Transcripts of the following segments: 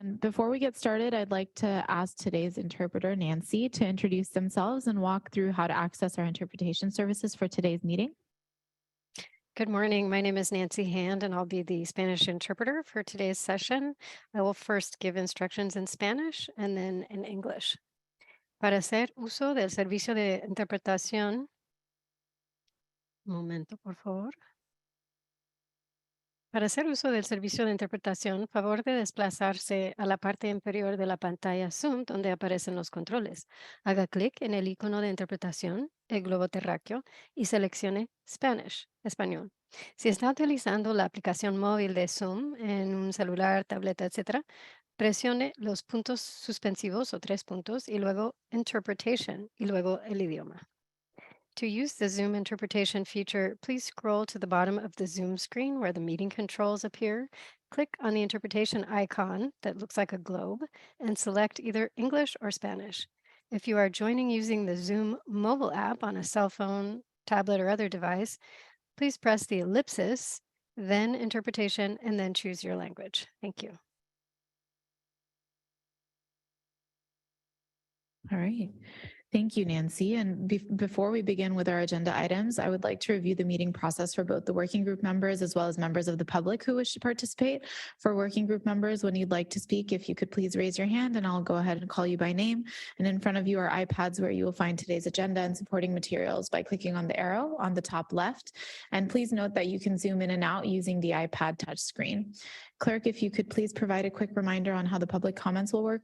And before we get started, I'd like to ask today's interpreter, Nancy, to introduce themselves and walk through how to access our interpretation services for today's meeting. Good morning. My name is Nancy Hand, and I'll be the Spanish interpreter for today's session. I will first give instructions in Spanish and then in English. Para hacer uso del servicio de interpretación, un momento, por favor. Para hacer uso del servicio de interpretación, favor de desplazarse a la parte inferior de la pantalla Zoom donde aparecen los controles. Haga clic en el icono de interpretación, el globo terráqueo, y seleccione Spanish, español. Si está utilizando la aplicación móvil de Zoom en un celular, tableta, etc., presione los puntos suspensivos o 3 puntos y luego Interpretation y luego el idioma. To use the Zoom interpretation feature, please scroll to the bottom of the Zoom screen where the meeting controls appear. Click on the interpretation icon that looks like a globe and select either English or Spanish. If you are joining using the Zoom mobile app on a cell phone, tablet, or other device, please press the ellipsis, then interpretation, and then choose your language. Thank you. All right. Thank you, Nancy. And before we begin with our agenda items, I would like to review the meeting process for both the working group members as well as members of the public who wish to participate. For working group members, when you'd like to speak, if you could please raise your hand and I'll go ahead and call you by name. And in front of you are iPads where you will find today's agenda and supporting materials by clicking on the arrow on the top left. And please note that you can zoom in and out using the iPad touchscreen. Clerk, if you could please provide a quick reminder on how the public comments will work.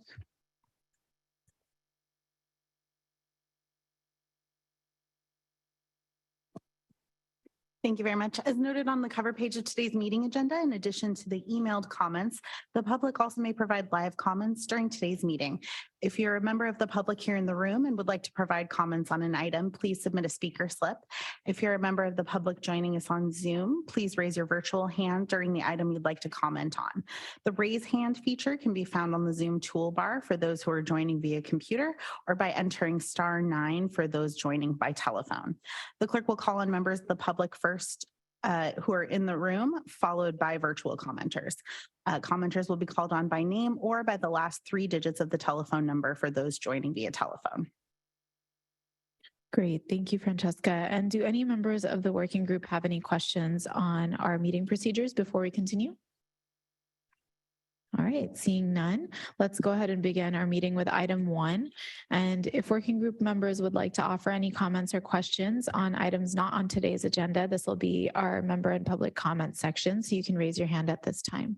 Thank you very much. As noted on the cover page of today's meeting agenda, in addition to the emailed comments, the public also may provide live comments during today's meeting. If you're a member of the public here in the room and would like to provide comments on an item, please submit a speaker slip. If you're a member of the public joining us on Zoom, please raise your virtual hand during the item you'd like to comment on. The raise hand feature can be found on the Zoom toolbar for those who are joining via computer or by entering *9 for those joining by telephone. The clerk will call on members of the public first who are in the room, followed by virtual commenters. Commenters will be called on by name or by the last 3 digits of the telephone number for those joining via telephone. Great. Thank you, Francesca. And do any members of the working group have any questions on our meeting procedures before we continue? All right, seeing none, let's go ahead and begin our meeting with item 1. And if working group members would like to offer any comments or questions on items not on today's agenda, this will be our member and public comment section, so you can raise your hand at this time.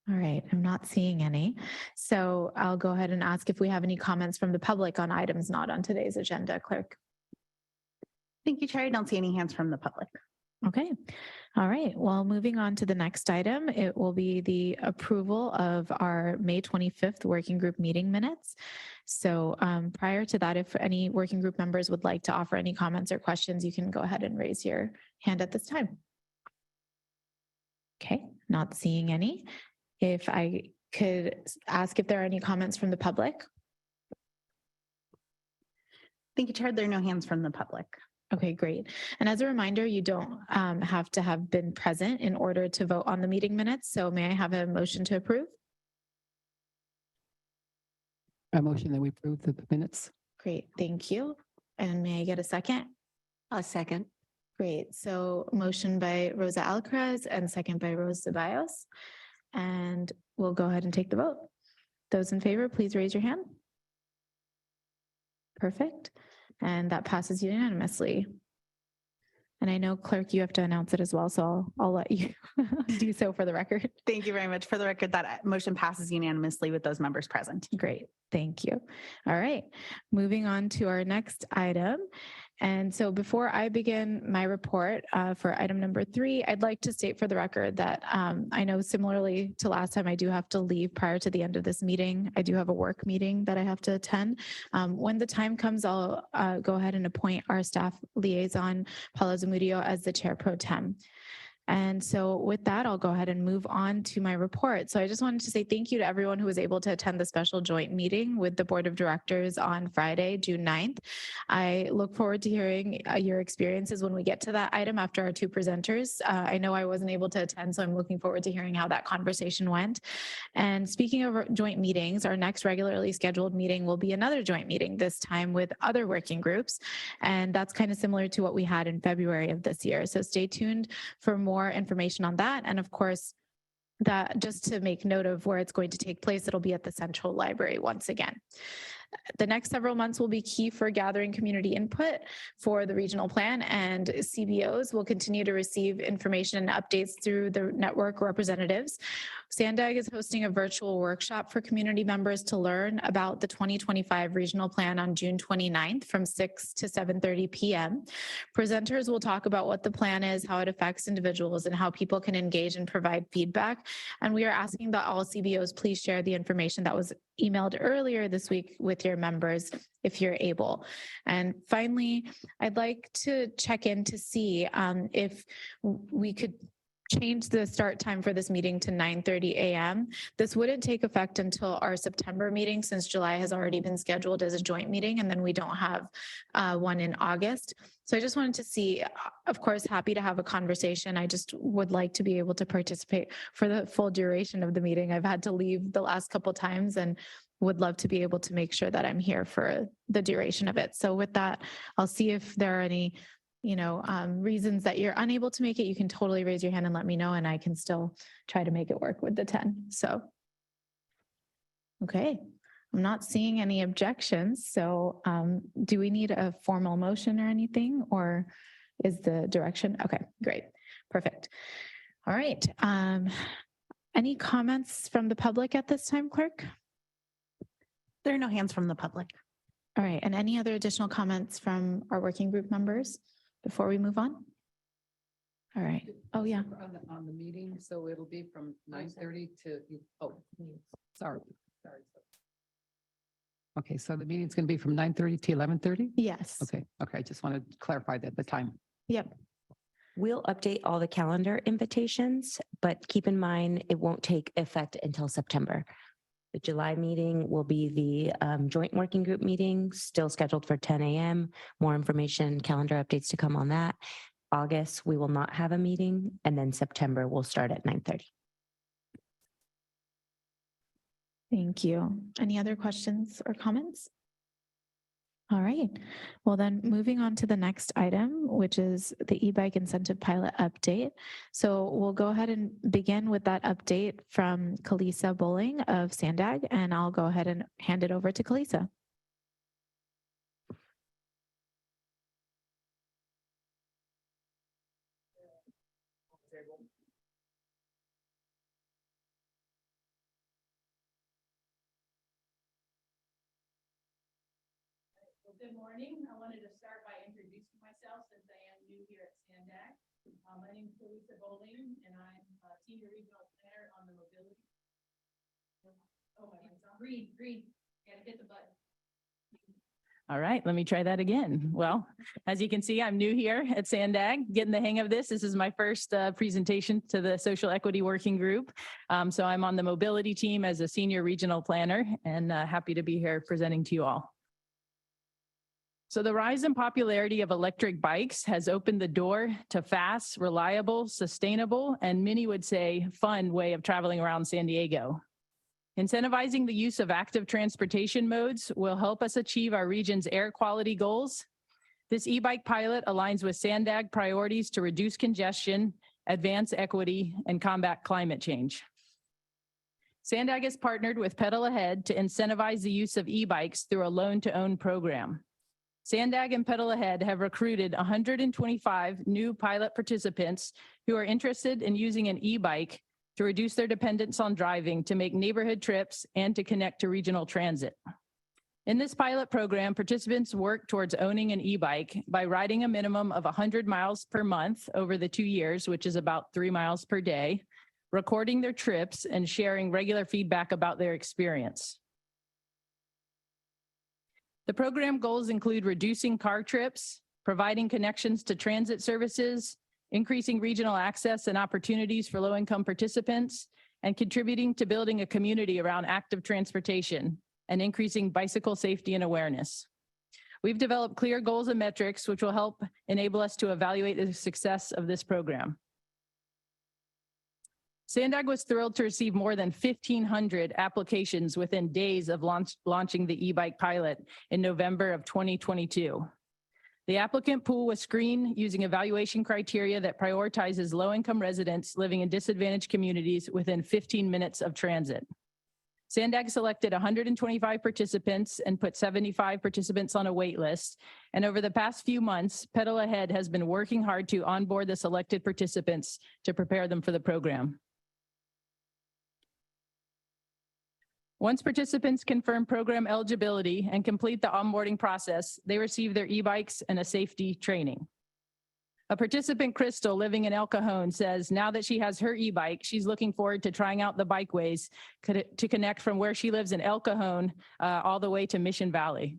All right, I'm not seeing any. So I'll go ahead and ask if we have any comments from the public on items not on today's agenda, clerk. Thank you, Chair. I don't see any hands from the public. Okay. All right. Well, moving on to the next item, it will be the approval of our May 25th working group meeting minutes. So prior to that, if any working group members would like to offer any comments or questions, you can go ahead and raise your hand at this time. Okay, not seeing any. If I could ask if there are any comments from the public. Thank you, Chair. There are no hands from the public. Okay, great. And as a reminder, you don't have to have been present in order to vote on the meeting minutes. So may I have a motion to approve? A motion that we approve the minutes. Great, thank you. And may I get a second? A second. Great. So motion by Rosa Alcaraz and second by Rose Ceballos. And we'll go ahead and take the vote. Those in favor, please raise your hand. Perfect. And that passes unanimously. And I know, clerk, you have to announce it as well, so I'll let you do so for the record. Thank you very much. For the record, that motion passes unanimously with those members present. Great, thank you. All right, moving on to our next item. And so before I begin my report for item number 3, I'd like to state for the record that I know similarly to last time, I do have to leave prior to the end of this meeting. I do have a work meeting that I have to attend. When the time comes, I'll go ahead and appoint our staff liaison, Paula Zamudio, as the chair pro tem. And so with that, I'll go ahead and move on to my report. So I just wanted to say thank you to everyone who was able to attend the special joint meeting with the Board of Directors on Friday, June 9th. I look forward to hearing your experiences when we get to that item after our two presenters. I know I wasn't able to attend, so I'm looking forward to hearing how that conversation went. And speaking of joint meetings, our next regularly scheduled meeting will be another joint meeting, this time with other working groups. And that's kind of similar to what we had in February of this year. So stay tuned for more information on that. And of course, that just to make note of where it's going to take place, it'll be at the Central Library once again. The next several months will be key for gathering community input for the regional plan, and CBOs will continue to receive information and updates through the network representatives. SANDAG is hosting a virtual workshop for community members to learn about the 2025 regional plan on June 29th from 6 to 7:30 p.m. Presenters will talk about what the plan is, how it affects individuals, and how people can engage and provide feedback. And we are asking that all CBOs please share the information that was emailed earlier this week with your members if you're able. And finally, I'd like to check in to see if we could change the start time for this meeting to 9:30 a.m. This wouldn't take effect until our September meeting, since July has already been scheduled as a joint meeting, and then we don't have one in August. So I just wanted to see, of course, happy to have a conversation. I just would like to be able to participate for the full duration of the meeting. I've had to leave the last couple times and would love to be able to make sure that I'm here for the duration of it. So with that, I'll see if there are any reasons that you're unable to make it. You can totally raise your hand and let me know, and I can still try to make it work with the 10. So, okay, I'm not seeing any objections. So do we need a formal motion or anything, or is the direction? Okay, great, perfect. All right. Any comments from the public at this time, clerk? There are no hands from the public. All right, and any other additional comments from our working group members before we move on? All right. Oh, yeah. On the meeting, so it'll be from 9:30 to, sorry. Okay, so the meeting's going to be from 9:30 to 11:30? Yes. Okay, I just wanted to clarify that, the time. Yep. We'll update all the calendar invitations, but keep in mind, it won't take effect until September. The July meeting will be the joint working group meeting, still scheduled for 10 a.m. More information, calendar updates to come on that. August, we will not have a meeting, and then September will start at 9:30. Thank you. Any other questions or comments? All right. Well, then moving on to the next item, which is the e-bike incentive pilot update. So we'll go ahead and begin with that update from Kalisa Bowling of SANDAG, and I'll go ahead and hand it over to Kalisa. Good morning. I wanted to start by introducing myself since I am new here at SANDAG. My name is Kalisa Bowling, and I'm a Senior Regional Planner on the Mobility. Oh, my goodness. Read. Gotta hit the button. All right, let me try that again. Well, as you can see, I'm new here at SANDAG, getting the hang of this. This is my first presentation to the Social Equity Working Group. So I'm on the mobility team as a Senior Regional Planner, and happy to be here presenting to you all. So the rise in popularity of electric bikes has opened the door to fast, reliable, sustainable, and many would say fun way of traveling around San Diego. Incentivizing the use of active transportation modes will help us achieve our region's air quality goals. This e-bike pilot aligns with SANDAG priorities to reduce congestion, advance equity, and combat climate change. SANDAG has partnered with Pedal Ahead to incentivize the use of e-bikes through a loan-to-own program. SANDAG and Pedal Ahead have recruited 125 new pilot participants who are interested in using an e-bike to reduce their dependence on driving, to make neighborhood trips, and to connect to regional transit. In this pilot program, participants work towards owning an e-bike by riding a minimum of 100 miles per month over the 2 years, which is about 3 miles per day, recording their trips and sharing regular feedback about their experience. The program goals include reducing car trips, providing connections to transit services, increasing regional access and opportunities for low-income participants, and contributing to building a community around active transportation and increasing bicycle safety and awareness. We've developed clear goals and metrics which will help enable us to evaluate the success of this program. SANDAG was thrilled to receive more than 1,500 applications within days of launching the e-bike pilot in November of 2022. The applicant pool was screened using evaluation criteria that prioritizes low-income residents living in disadvantaged communities within 15 minutes of transit. SANDAG selected 125 participants and put 75 participants on a wait list. And over the past few months, Pedal Ahead has been working hard to onboard the selected participants to prepare them for the program. Once participants confirm program eligibility and complete the onboarding process, they receive their e-bikes and a safety training. A participant, Crystal, living in El Cajon, says now that she has her e-bike, she's looking forward to trying out the bikeways to connect from where she lives in El Cajon all the way to Mission Valley.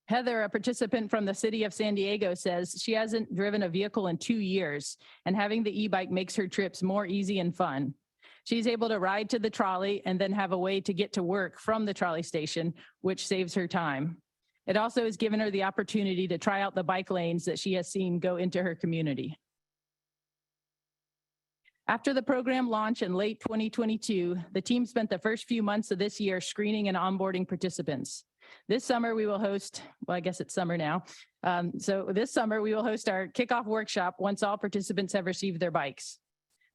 Heather, a participant from the city of San Diego, says she hasn't driven a vehicle in 2 years, and having the e-bike makes her trips more easy and fun. She's able to ride to the trolley and then have a way to get to work from the trolley station, which saves her time. It also has given her the opportunity to try out the bike lanes that she has seen go into her community. After the program launch in late 2022, the team spent the first few months of this year screening and onboarding participants. This summer we will host, well, I guess it's summer now. So this summer we will host our kickoff workshop once all participants have received their bikes.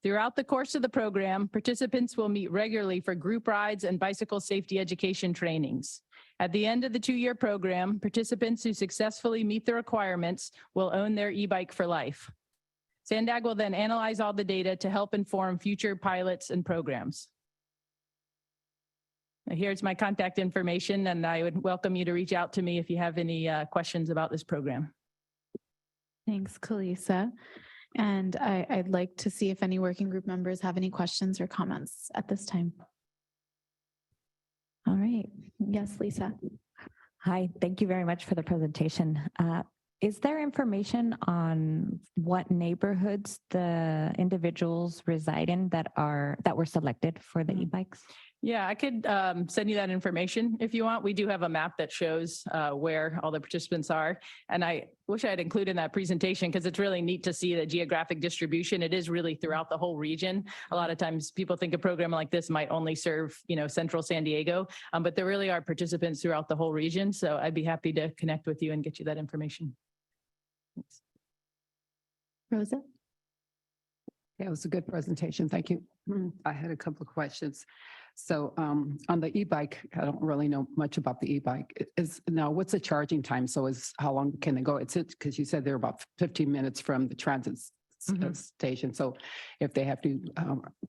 Throughout the course of the program, participants will meet regularly for group rides and bicycle safety education trainings. At the end of the 2-year program, participants who successfully meet the requirements will own their e-bike for life. SANDAG will then analyze all the data to help inform future pilots and programs. Now, here's my contact information, and I would welcome you to reach out to me if you have any questions about this program. Thanks, Kalisa. And I'd like to see if any working group members have any questions or comments at this time. All right. Yes, Lisa. Hi, thank you very much for the presentation. Is there information on what neighborhoods the individuals reside in that were selected for the e-bikes? Yeah, I could send you that information if you want. We do have a map that shows where all the participants are. And I wish I had included in that presentation because it's really neat to see the geographic distribution. It is really throughout the whole region. A lot of times people think a program like this might only serve, central San Diego, but there really are participants throughout the whole region. So I'd be happy to connect with you and get you that information. Thanks. Rosa? Yeah, it was a good presentation. Thank you. I had a couple of questions. So on the e-bike, I don't really know much about the e-bike. Now, what's the charging time? So how long can they go? It's because you said they're about 15 minutes from the transit station. So if they have to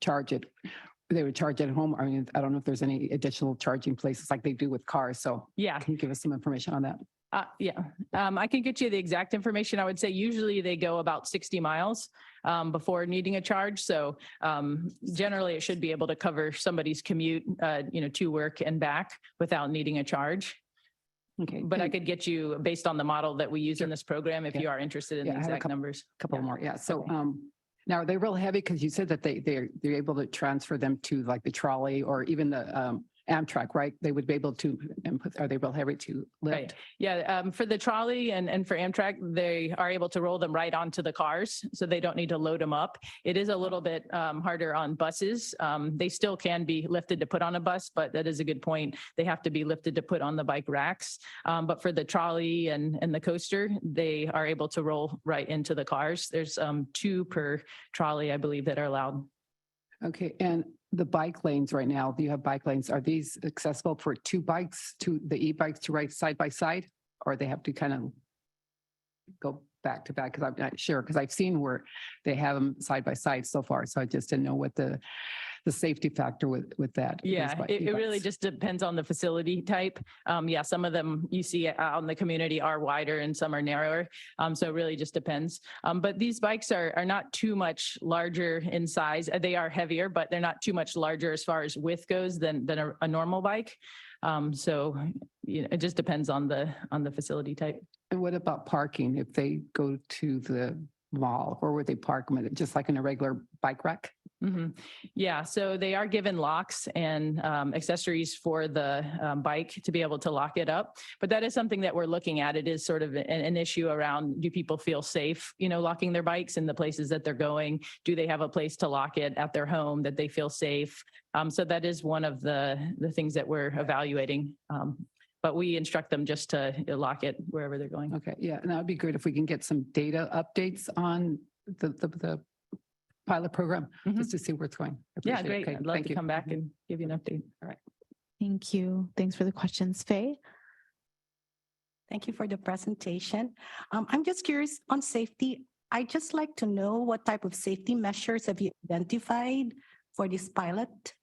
charge it, they would charge it at home. I mean, I don't know if there's any additional charging places like they do with cars. So yeah, can you give us some information on that? I can get you the exact information. I would say usually they go about 60 miles before needing a charge. So generally it should be able to cover somebody's commute, to work and back without needing a charge. Okay. But I could get you based on the model that we use in this program if you are interested in the exact numbers. Couple more. Yeah. So now are they real heavy? Because you said that they're able to transfer them to like the trolley or even the Amtrak, right? They would be able to input. Are they real heavy to lift? Right. Yeah. For the trolley and for Amtrak, they are able to roll them right onto the cars, so they don't need to load them up. It is a little bit harder on buses. They still can be lifted to put on a bus, but that is a good point. They have to be lifted to put on the bike racks. But for the trolley and the coaster, they are able to roll right into the cars. There's 2 per trolley, I believe, that are allowed. Okay. And the bike lanes right now, do you have bike lanes? Are these accessible for 2 bikes, to the e-bikes to ride side by side, or they have to kind of go back to back? Because I'm not sure, because I've seen where they have them side by side so far. So I just didn't know what the safety factor with that. Yeah, it really just depends on the facility type. Some of them you see out in the community are wider and some are narrower. So it really just depends. But these bikes are not too much larger in size. They are heavier, but they're not too much larger as far as width goes than a normal bike. So it just depends on the facility type. And what about parking? If they go to the mall, where would they park them? Just like in a regular bike rack? Yeah, so they are given locks and accessories for the bike to be able to lock it up. But that is something that we're looking at. It is sort of an issue around, do people feel safe, locking their bikes in the places that they're going? Do they have a place to lock it at their home that they feel safe? So that is one of the things that we're evaluating. But we instruct them just to lock it wherever they're going. Okay, yeah, and that would be great if we can get some data updates on the pilot program, just to see where it's going. I Yeah, appreciate it. great. Okay, I'd love thank to you. come back and give you an update. All right. Thank you. Thanks for the questions. Faye? Thank you for the presentation. I'm just curious on safety. I'd just like to know what type of safety measures have you identified for this pilot?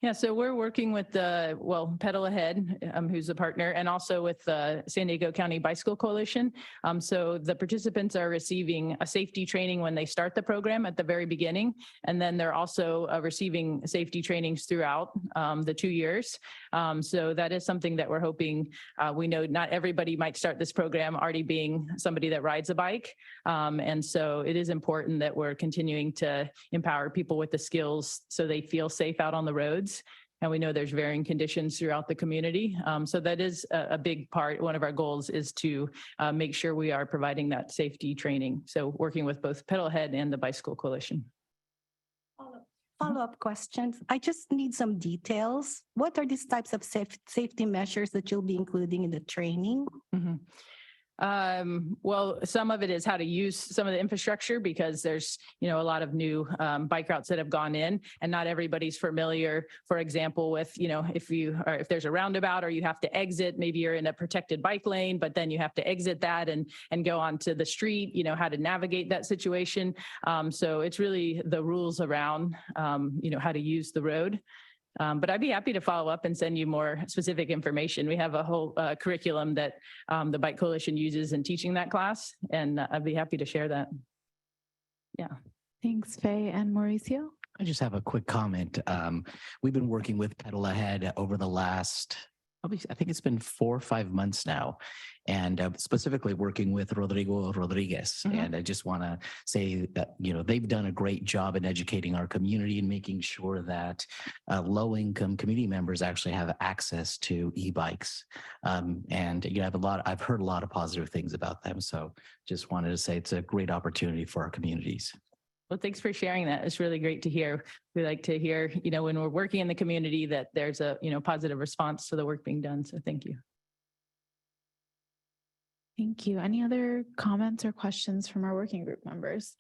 Yeah, so we're working with Pedal Ahead, who's a partner, and also with the San Diego County Bicycle Coalition. So the participants are receiving a safety training when they start the program at the very beginning, and then they're also receiving safety trainings throughout the 2 years. So that is something that we're hoping. We know not everybody might start this program already being somebody that rides a bike. And so it is important that we're continuing to empower people with the skills so they feel safe out on the roads. And we know there's varying conditions throughout the community. So that is a big part. One of our goals is to make sure we are providing that safety training. So working with both Pedal Ahead and the Bicycle Coalition. Follow-up questions. I just need some details. What are these types of safety measures that you'll be including in the training? Well, some of it is how to use some of the infrastructure, because there's, a lot of new bike routes that have gone in, and not everybody's familiar, for example, with, if there's a roundabout or you have to exit, maybe you're in a protected bike lane, but then you have to exit that and go onto the street, how to navigate that situation. So it's really the rules around, how to use the road. But I'd be happy to follow up and send you more specific information. We have a whole curriculum that the Bike Coalition uses in teaching that class, and I'd be happy to share that. Yeah. Thanks, Faye. And Mauricio? I just have a quick comment. We've been working with Pedal Ahead over the last, I think it's been 4 or 5 months now, and specifically working with Rodrigo Rodriguez. And I just want to say that, they've done a great job in educating our community and making sure that low-income community members actually have access to e-bikes. And I've heard a lot of positive things about them. So just wanted to say it's a great opportunity for our communities. Well, thanks for sharing that. It's really great to hear. We like to hear, when we're working in the community, that there's a, positive response to the work being done. So thank you. Thank you. Any other comments or questions from our working group members?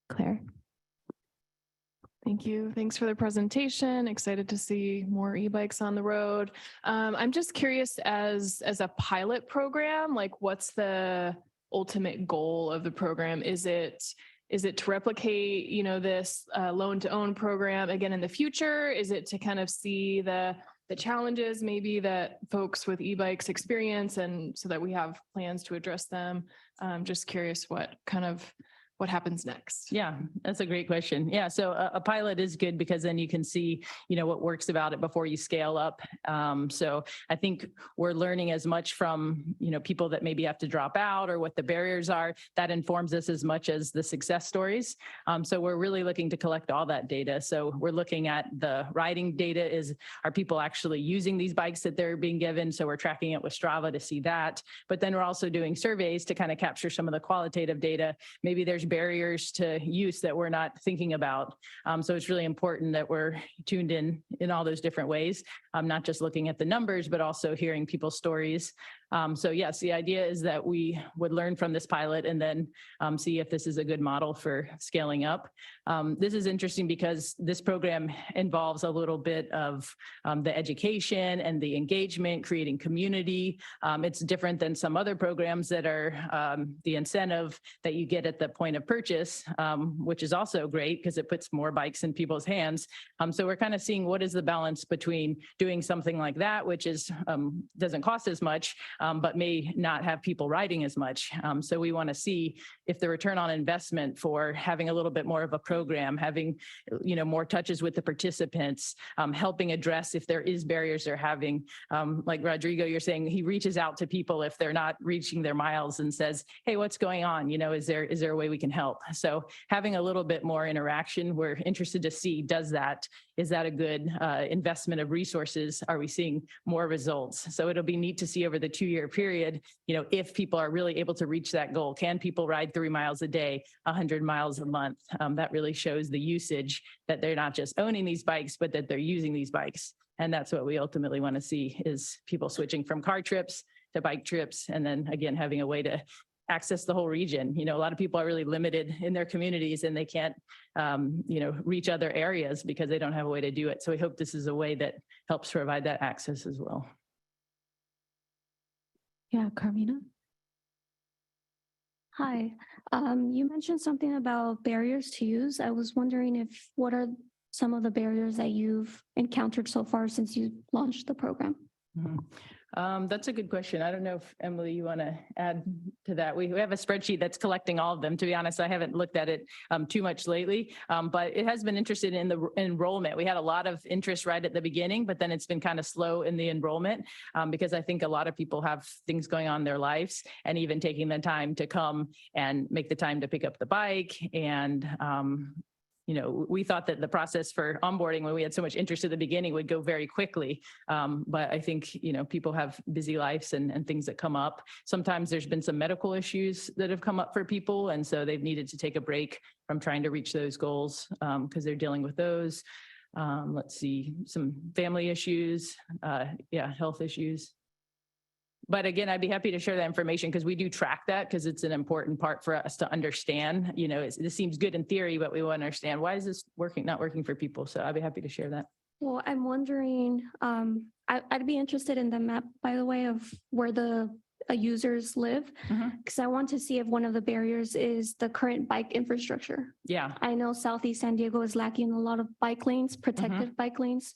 Claire? Thank you. Thanks for the presentation. Excited to see more e-bikes on the road. I'm just curious, as a pilot program, what's the ultimate goal of the program? Is it to replicate, this loan to own program again in the future? Is it to kind of see the challenges maybe that folks with e-bikes experience, and so that we have plans to address them? Just curious what happens next? Yeah, that's a great question. Yeah, so a pilot is good because then you can see, what works about it before you scale up. So I think we're learning as much from, people that maybe have to drop out or what the barriers are. That informs us as much as the success stories. So we're really looking to collect all that data. So we're looking at the riding data. Are people actually using these bikes that they're being given? So we're tracking it with Strava to see that. But then we're also doing surveys to kind of capture some of the qualitative data. Maybe there's barriers to use that we're not thinking about. So it's really important that we're tuned in all those different ways, not just looking at the numbers, but also hearing people's stories. So yes, the idea is that we would learn from this pilot and then see if this is a good model for scaling up. This is interesting because this program involves a little bit of the education and the engagement, creating community. It's different than some other programs that are the incentive that you get at the point of purchase, which is also great because it puts more bikes in people's hands. So we're kind of seeing what is the balance between doing something like that, which is doesn't cost as much, but may not have people riding as much. So we want to see if the return on investment for having a little bit more of a program, having, more touches with the participants, helping address if there is barriers they're having. Like Rodrigo, you're saying he reaches out to people if they're not reaching their miles and says, hey, what's going on? Is there a way we can help? So having a little bit more interaction, we're interested to see, is that a good investment of resources? Are we seeing more results? So it'll be neat to see over the 2-year period, if people are really able to reach that goal. Can people ride 3 miles a day, 100 miles a month? That really shows the usage, that they're not just owning these bikes, but that they're using these bikes. And that's what we ultimately want to see, is people switching from car trips to bike trips. And then again, having a way to access the whole region. A lot of people are really limited in their communities and they can't, reach other areas because they don't have a way to do it. So we hope this is a way that helps provide that access as well. Yeah, Carmina. Hi, you mentioned something about barriers to use. I was wondering what are some of the barriers that you've encountered so far since you launched the program? That's a good question. I don't know if Emily, you want to add to that. We have a spreadsheet that's collecting all of them. To be honest, I haven't looked at it too much lately, but it has been interested in the enrollment. We had a lot of interest right at the beginning, but then it's been kind of slow in the enrollment because I think a lot of people have things going on in their lives, and even taking the time to come and make the time to pick up the bike. And we thought that the process for onboarding, when we had so much interest at the beginning, would go very quickly. But I think, people have busy lives and things that come up. Sometimes there's been some medical issues that have come up for people. And so they've needed to take a break from trying to reach those goals because they're dealing with those. Let's see, some family issues, health issues. But again, I'd be happy to share that information because we do track that, because it's an important part for us to understand. This seems good in theory, but we want to understand, why is this not working for people? So I'd be happy to share that. Well, I'm wondering, I'd be interested in the map, by the way, of where the users live, because I want to see if one of the barriers is the current bike infrastructure. Yeah. I know Southeast San Diego is lacking a lot of bike lanes, protected bike lanes,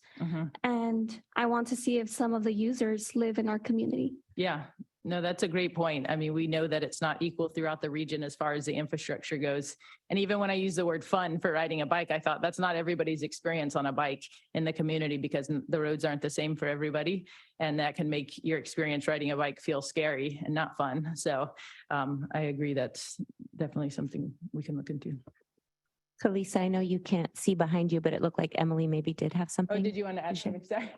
and I want to see if some of the users live in our community. Yeah, no, that's a great point. I mean, we know that it's not equal throughout the region as far as the infrastructure goes. And even when I use the word fun for riding a bike, I thought that's not everybody's experience on a bike in the community, because the roads aren't the same for everybody. And that can make your experience riding a bike feel scary and not fun. So I agree, that's definitely something we can look into. So Lisa, I know you can't see behind you, but it looked like Emily maybe did have something. Oh, did you want to add something? Sorry.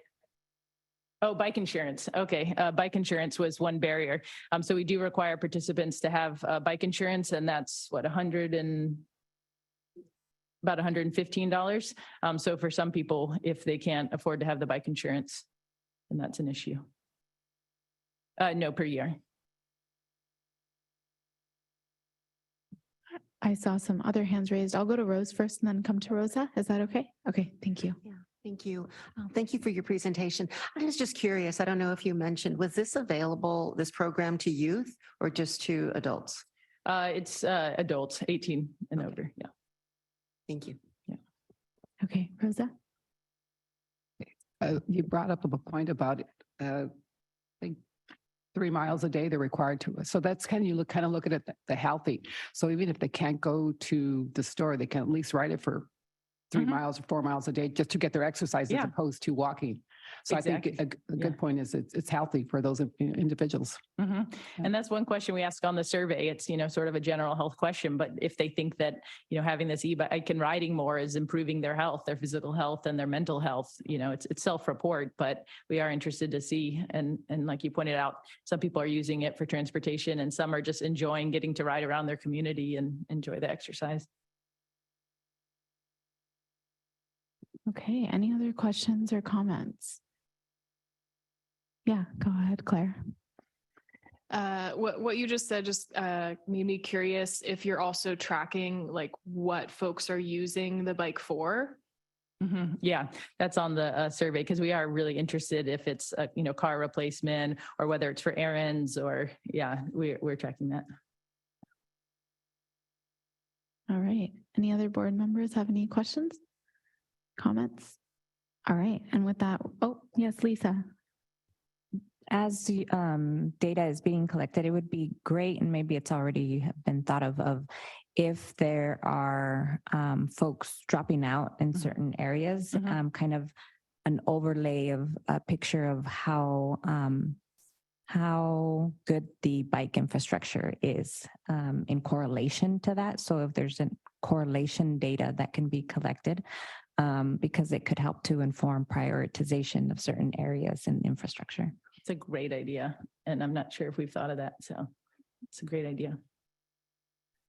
Oh, bike insurance. Okay. Bike insurance was one barrier. So we do require participants to have bike insurance, and that's what, about $115. So for some people, if they can't afford to have the bike insurance, then that's an issue. No, per year. I saw some other hands raised. I'll go to Rose first and then come to Rosa. Is that okay? Okay, thank you. Yeah, thank you. Thank you for your presentation. I was just curious, I don't know if you mentioned, was this available, this program, to youth or just to adults? It's adults, 18 and over. Yeah. Thank you. Yeah. Okay, Rosa. You brought up a point about, I think 3 miles a day they're required to. So that's kind of look at it, the healthy. So even if they can't go to the store, they can at least ride it for 3 miles or 4 miles a day just to get their exercise as opposed to walking. So Exactly. I think a good point is it's healthy for those individuals. And that's one question we ask on the survey. It's, sort of a general health question, but if they think that, having this e-bike and riding more is improving their health, their physical health and their mental health, it's self-report, but we are interested to see. And like you pointed out, some people are using it for transportation and some are just enjoying getting to ride around their community and enjoy the exercise. Okay, any other questions or comments? Yeah, go ahead, Claire. What you just said just made me curious if you're also tracking like what folks are using the bike for. Yeah, that's on the survey, because we are really interested if it's a car replacement or whether it's for errands or we're tracking that. All right. Any other board members have any questions? Comments? All right. And with that, oh, yes, Lisa. As the, data is being collected, it would be great, and maybe it's already been thought of if there are folks dropping out in certain areas, kind of an overlay of a picture of how good the bike infrastructure is in correlation to that. So if there's a correlation data that can be collected, because it could help to inform prioritization of certain areas and infrastructure. It's a great idea. And I'm not sure if we've thought of that. So it's a great idea.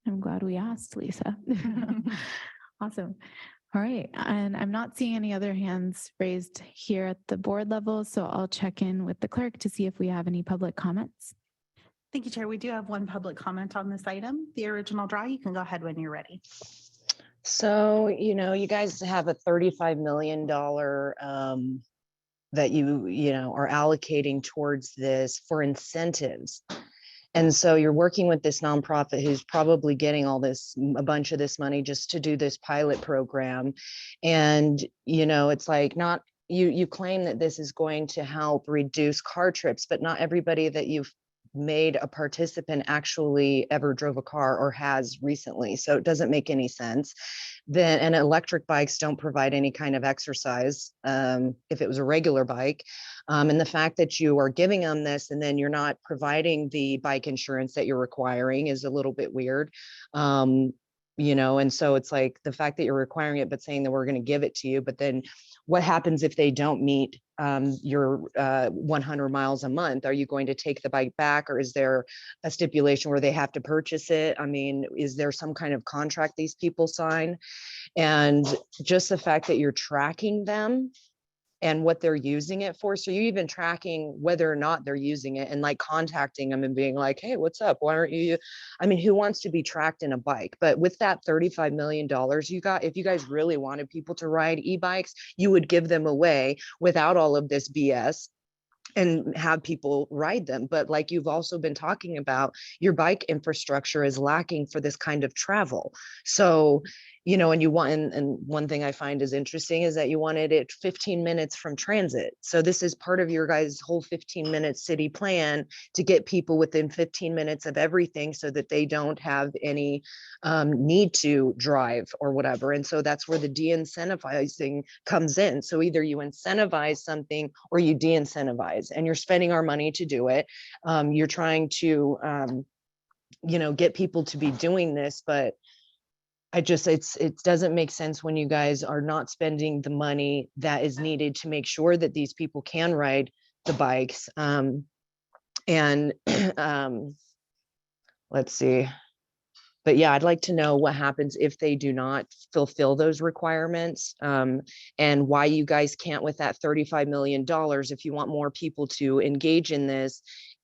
I'm glad we asked, Lisa. Awesome. All right. And I'm not seeing any other hands raised here at the board level. So I'll check in with the clerk to see if we have any public comments. Thank you, Chair. We do have one public comment on this item. The original draw, you can go ahead when you're ready. So, you guys have a $35 million that you are allocating towards this for incentives. And so you're working with this nonprofit who's probably getting a bunch of this money just to do this pilot program. And, it's like not, you claim that this is going to help reduce car trips, but not everybody that you've made a participant actually ever drove a car or has recently. So it doesn't make any sense. And electric bikes don't provide any kind of exercise if it was a regular bike. And the fact that you are giving them this and then you're not providing the bike insurance that you're requiring is a little bit weird. And so it's like the fact that you're requiring it, but saying that we're going to give it to you, but then what happens if they don't meet your 100 miles a month? Are you going to take the bike back, or is there a stipulation where they have to purchase it? I mean, is there some kind of contract these people sign? And just the fact that you're tracking them and what they're using it for. So you're even tracking whether or not they're using it and like contacting them and being like, hey, what's up? Why aren't you? I mean, who wants to be tracked in a bike? But with that $35 million you got, if you guys really wanted people to ride e-bikes, you would give them away without all of this BS and have people ride them. But like you've also been talking about, your bike infrastructure is lacking for this kind of travel. So, and you want, and one thing I find is interesting is that you wanted it 15 minutes from transit. So this is part of your guys' whole 15-minute city plan to get people within 15 minutes of everything so that they don't have any need to drive or whatever. And so that's where the de-incentivizing comes in. So either you incentivize something or you de-incentivize, and you're spending our money to do it. You're trying to, get people to be doing this, but it doesn't make sense when you guys are not spending the money that is needed to make sure that these people can ride the bikes. Let's see. But yeah, I'd like to know what happens if they do not fulfill those requirements, and why you guys can't, with that $35 million, if you want more people to engage in this,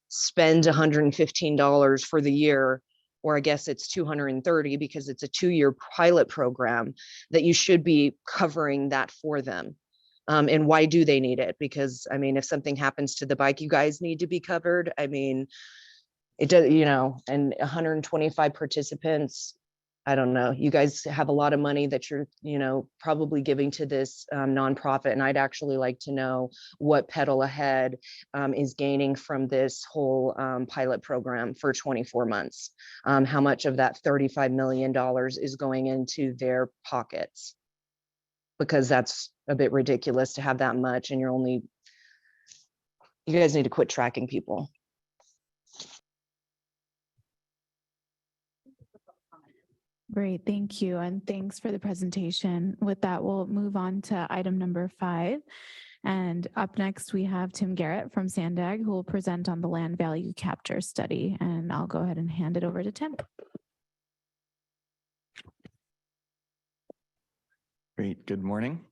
spend $115 for the year, or I guess it's 230 because it's a 2-year pilot program, that you should be covering that for them. And why do they need it? Because I mean, if something happens to the bike, you guys need to be covered. I mean, it does, and 125 participants, I don't know. You guys have a lot of money that you're, probably giving to this nonprofit. And I'd actually like to know what Pedal Ahead is gaining from this whole pilot program for 24 months. How much of that $35 million is going into their pockets? Because that's a bit ridiculous to have that much, and you guys need to quit tracking people. Great, thank you. And thanks for the presentation. With that, we'll move on to item number 5. And up next, we have Tim Garrett from SANDAG, who will present on the land value capture study. And I'll go ahead and hand it over to Tim. Great, good morning.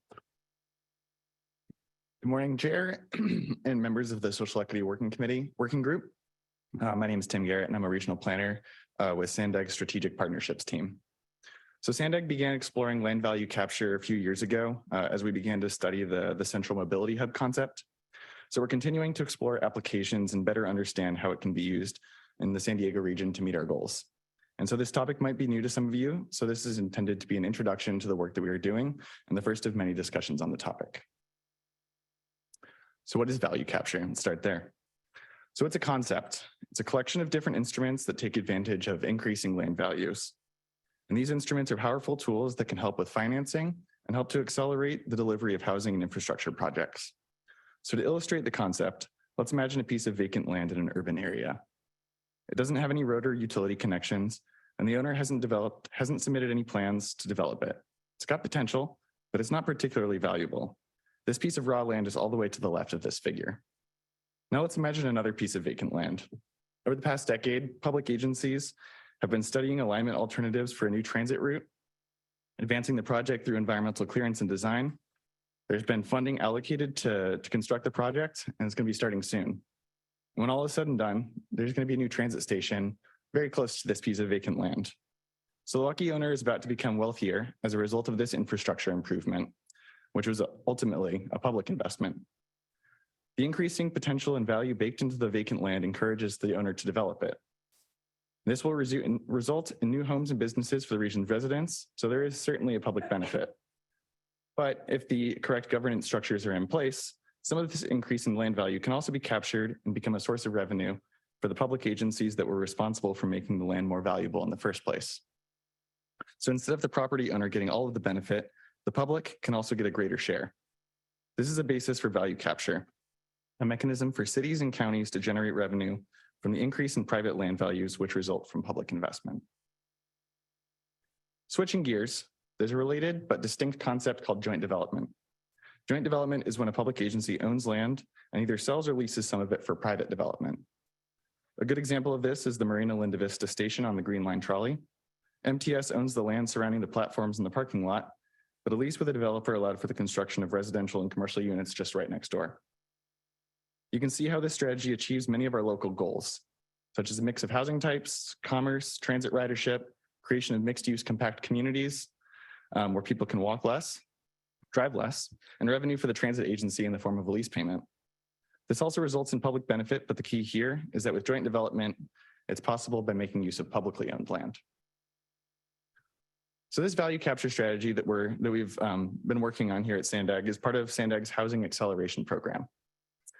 Good morning, Chair and members of the Social Equity Working Group. My name is Tim Garrett, and I'm a regional planner with SANDAG's Strategic Partnerships team. So SANDAG began exploring land value capture a few years ago as we began to study the central mobility hub concept. So we're continuing to explore applications and better understand how it can be used in the San Diego region to meet our goals. And so this topic might be new to some of you. So this is intended to be an introduction to the work that we are doing and the first of many discussions on the topic. So what is value capture? Let's start there. So it's a concept. It's a collection of different instruments that take advantage of increasing land values. And these instruments are powerful tools that can help with financing and help to accelerate the delivery of housing and infrastructure projects. So to illustrate the concept, let's imagine a piece of vacant land in an urban area. It doesn't have any road or utility connections, and the owner hasn't submitted any plans to develop it. It's got potential, but it's not particularly valuable. This piece of raw land is all the way to the left of this figure. Now let's imagine another piece of vacant land. Over the past decade, public agencies have been studying alignment alternatives for a new transit route, advancing the project through environmental clearance and design. There's been funding allocated to construct the project, and it's going to be starting soon. When all is said and done, there's going to be a new transit station very close to this piece of vacant land. So the lucky owner is about to become wealthier as a result of this infrastructure improvement, which was ultimately a public investment. The increasing potential and value baked into the vacant land encourages the owner to develop it. This will result in new homes and businesses for the region's residents, so there is certainly a public benefit. But if the correct governance structures are in place, some of this increase in land value can also be captured and become a source of revenue for the public agencies that were responsible for making the land more valuable in the first place. So instead of the property owner getting all of the benefit, the public can also get a greater share. This is a basis for value capture, a mechanism for cities and counties to generate revenue from the increase in private land values which result from public investment. Switching gears, there's a related but distinct concept called joint development. Joint development is when a public agency owns land and either sells or leases some of it for private development. A good example of this is the Marina Linda Vista station on the Green Line trolley. MTS owns the land surrounding the platforms in the parking lot, but a lease with a developer allowed for the construction of residential and commercial units just right next door. You can see how this strategy achieves many of our local goals, such as a mix of housing types, commerce, transit ridership, creation of mixed-use compact communities where people can walk less, drive less, and revenue for the transit agency in the form of a lease payment. This also results in public benefit, but the key here is that with joint development, it's possible by making use of publicly owned land. So this value capture strategy that we've been working on here at SANDAG is part of SANDAG's Housing Acceleration Program.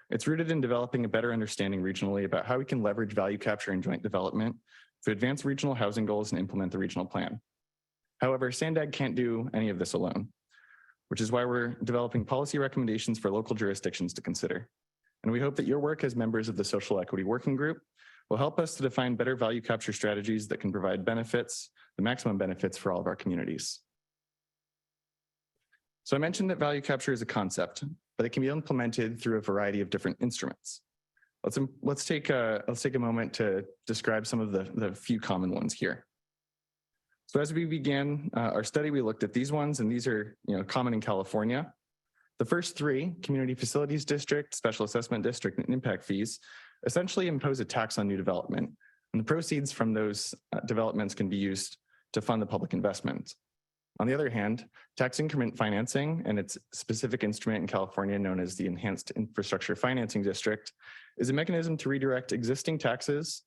It's rooted in developing a better understanding regionally about how we can leverage value capture and joint development to advance regional housing goals and implement the regional plan. However, SANDAG can't do any of this alone, which is why we're developing policy recommendations for local jurisdictions to consider. And we hope that your work as members of the Social Equity Working Group will help us to define better value capture strategies that can provide benefits, the maximum benefits for all of our communities. So I mentioned that value capture is a concept, but it can be implemented through a variety of different instruments. Let's take a moment to describe some of the few common ones here. So as we began our study, we looked at these ones, and these are common in California. The first three, Community Facilities District, Special Assessment District, and impact fees, essentially impose a tax on new development. And the proceeds from those developments can be used to fund the public investments. On the other hand, tax increment financing and its specific instrument in California known as the Enhanced Infrastructure Financing District is a mechanism to redirect existing taxes,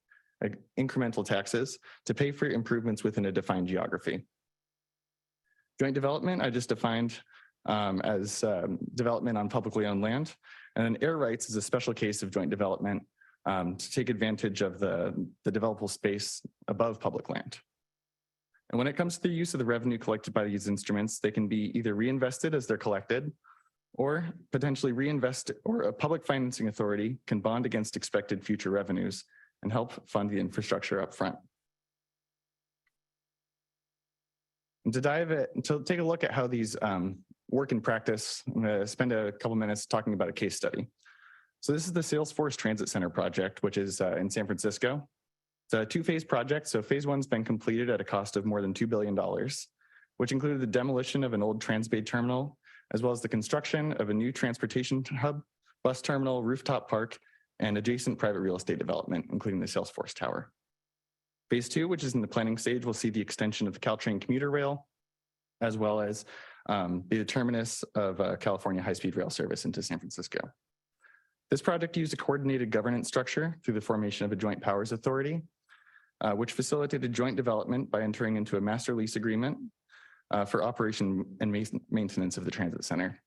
incremental taxes, to pay for improvements within a defined geography. Joint development, I just defined as development on publicly owned land. And then air rights is a special case of joint development to take advantage of the developable space above public land. And when it comes to the use of the revenue collected by these instruments, they can be either reinvested as they're collected, or potentially or a public financing authority can bond against expected future revenues and help fund the infrastructure up front. And to take a look at how these work in practice, I'm going to spend a couple minutes talking about a case study. So this is the Salesforce Transit Center project, which is in San Francisco. It's a two-phase project. So phase one's been completed at a cost of more than $2 billion, which included the demolition of an old Transbay terminal, as well as the construction of a new transportation hub, bus terminal, rooftop park, and adjacent private real estate development, including the Salesforce Tower. Phase two, which is in the planning stage, will see the extension of the Caltrain commuter rail, as well as be the terminus of California high-speed rail service into San Francisco. This project used a coordinated governance structure through the formation of a joint powers authority, which facilitated joint development by entering into a master lease agreement for operation and maintenance of the transit center.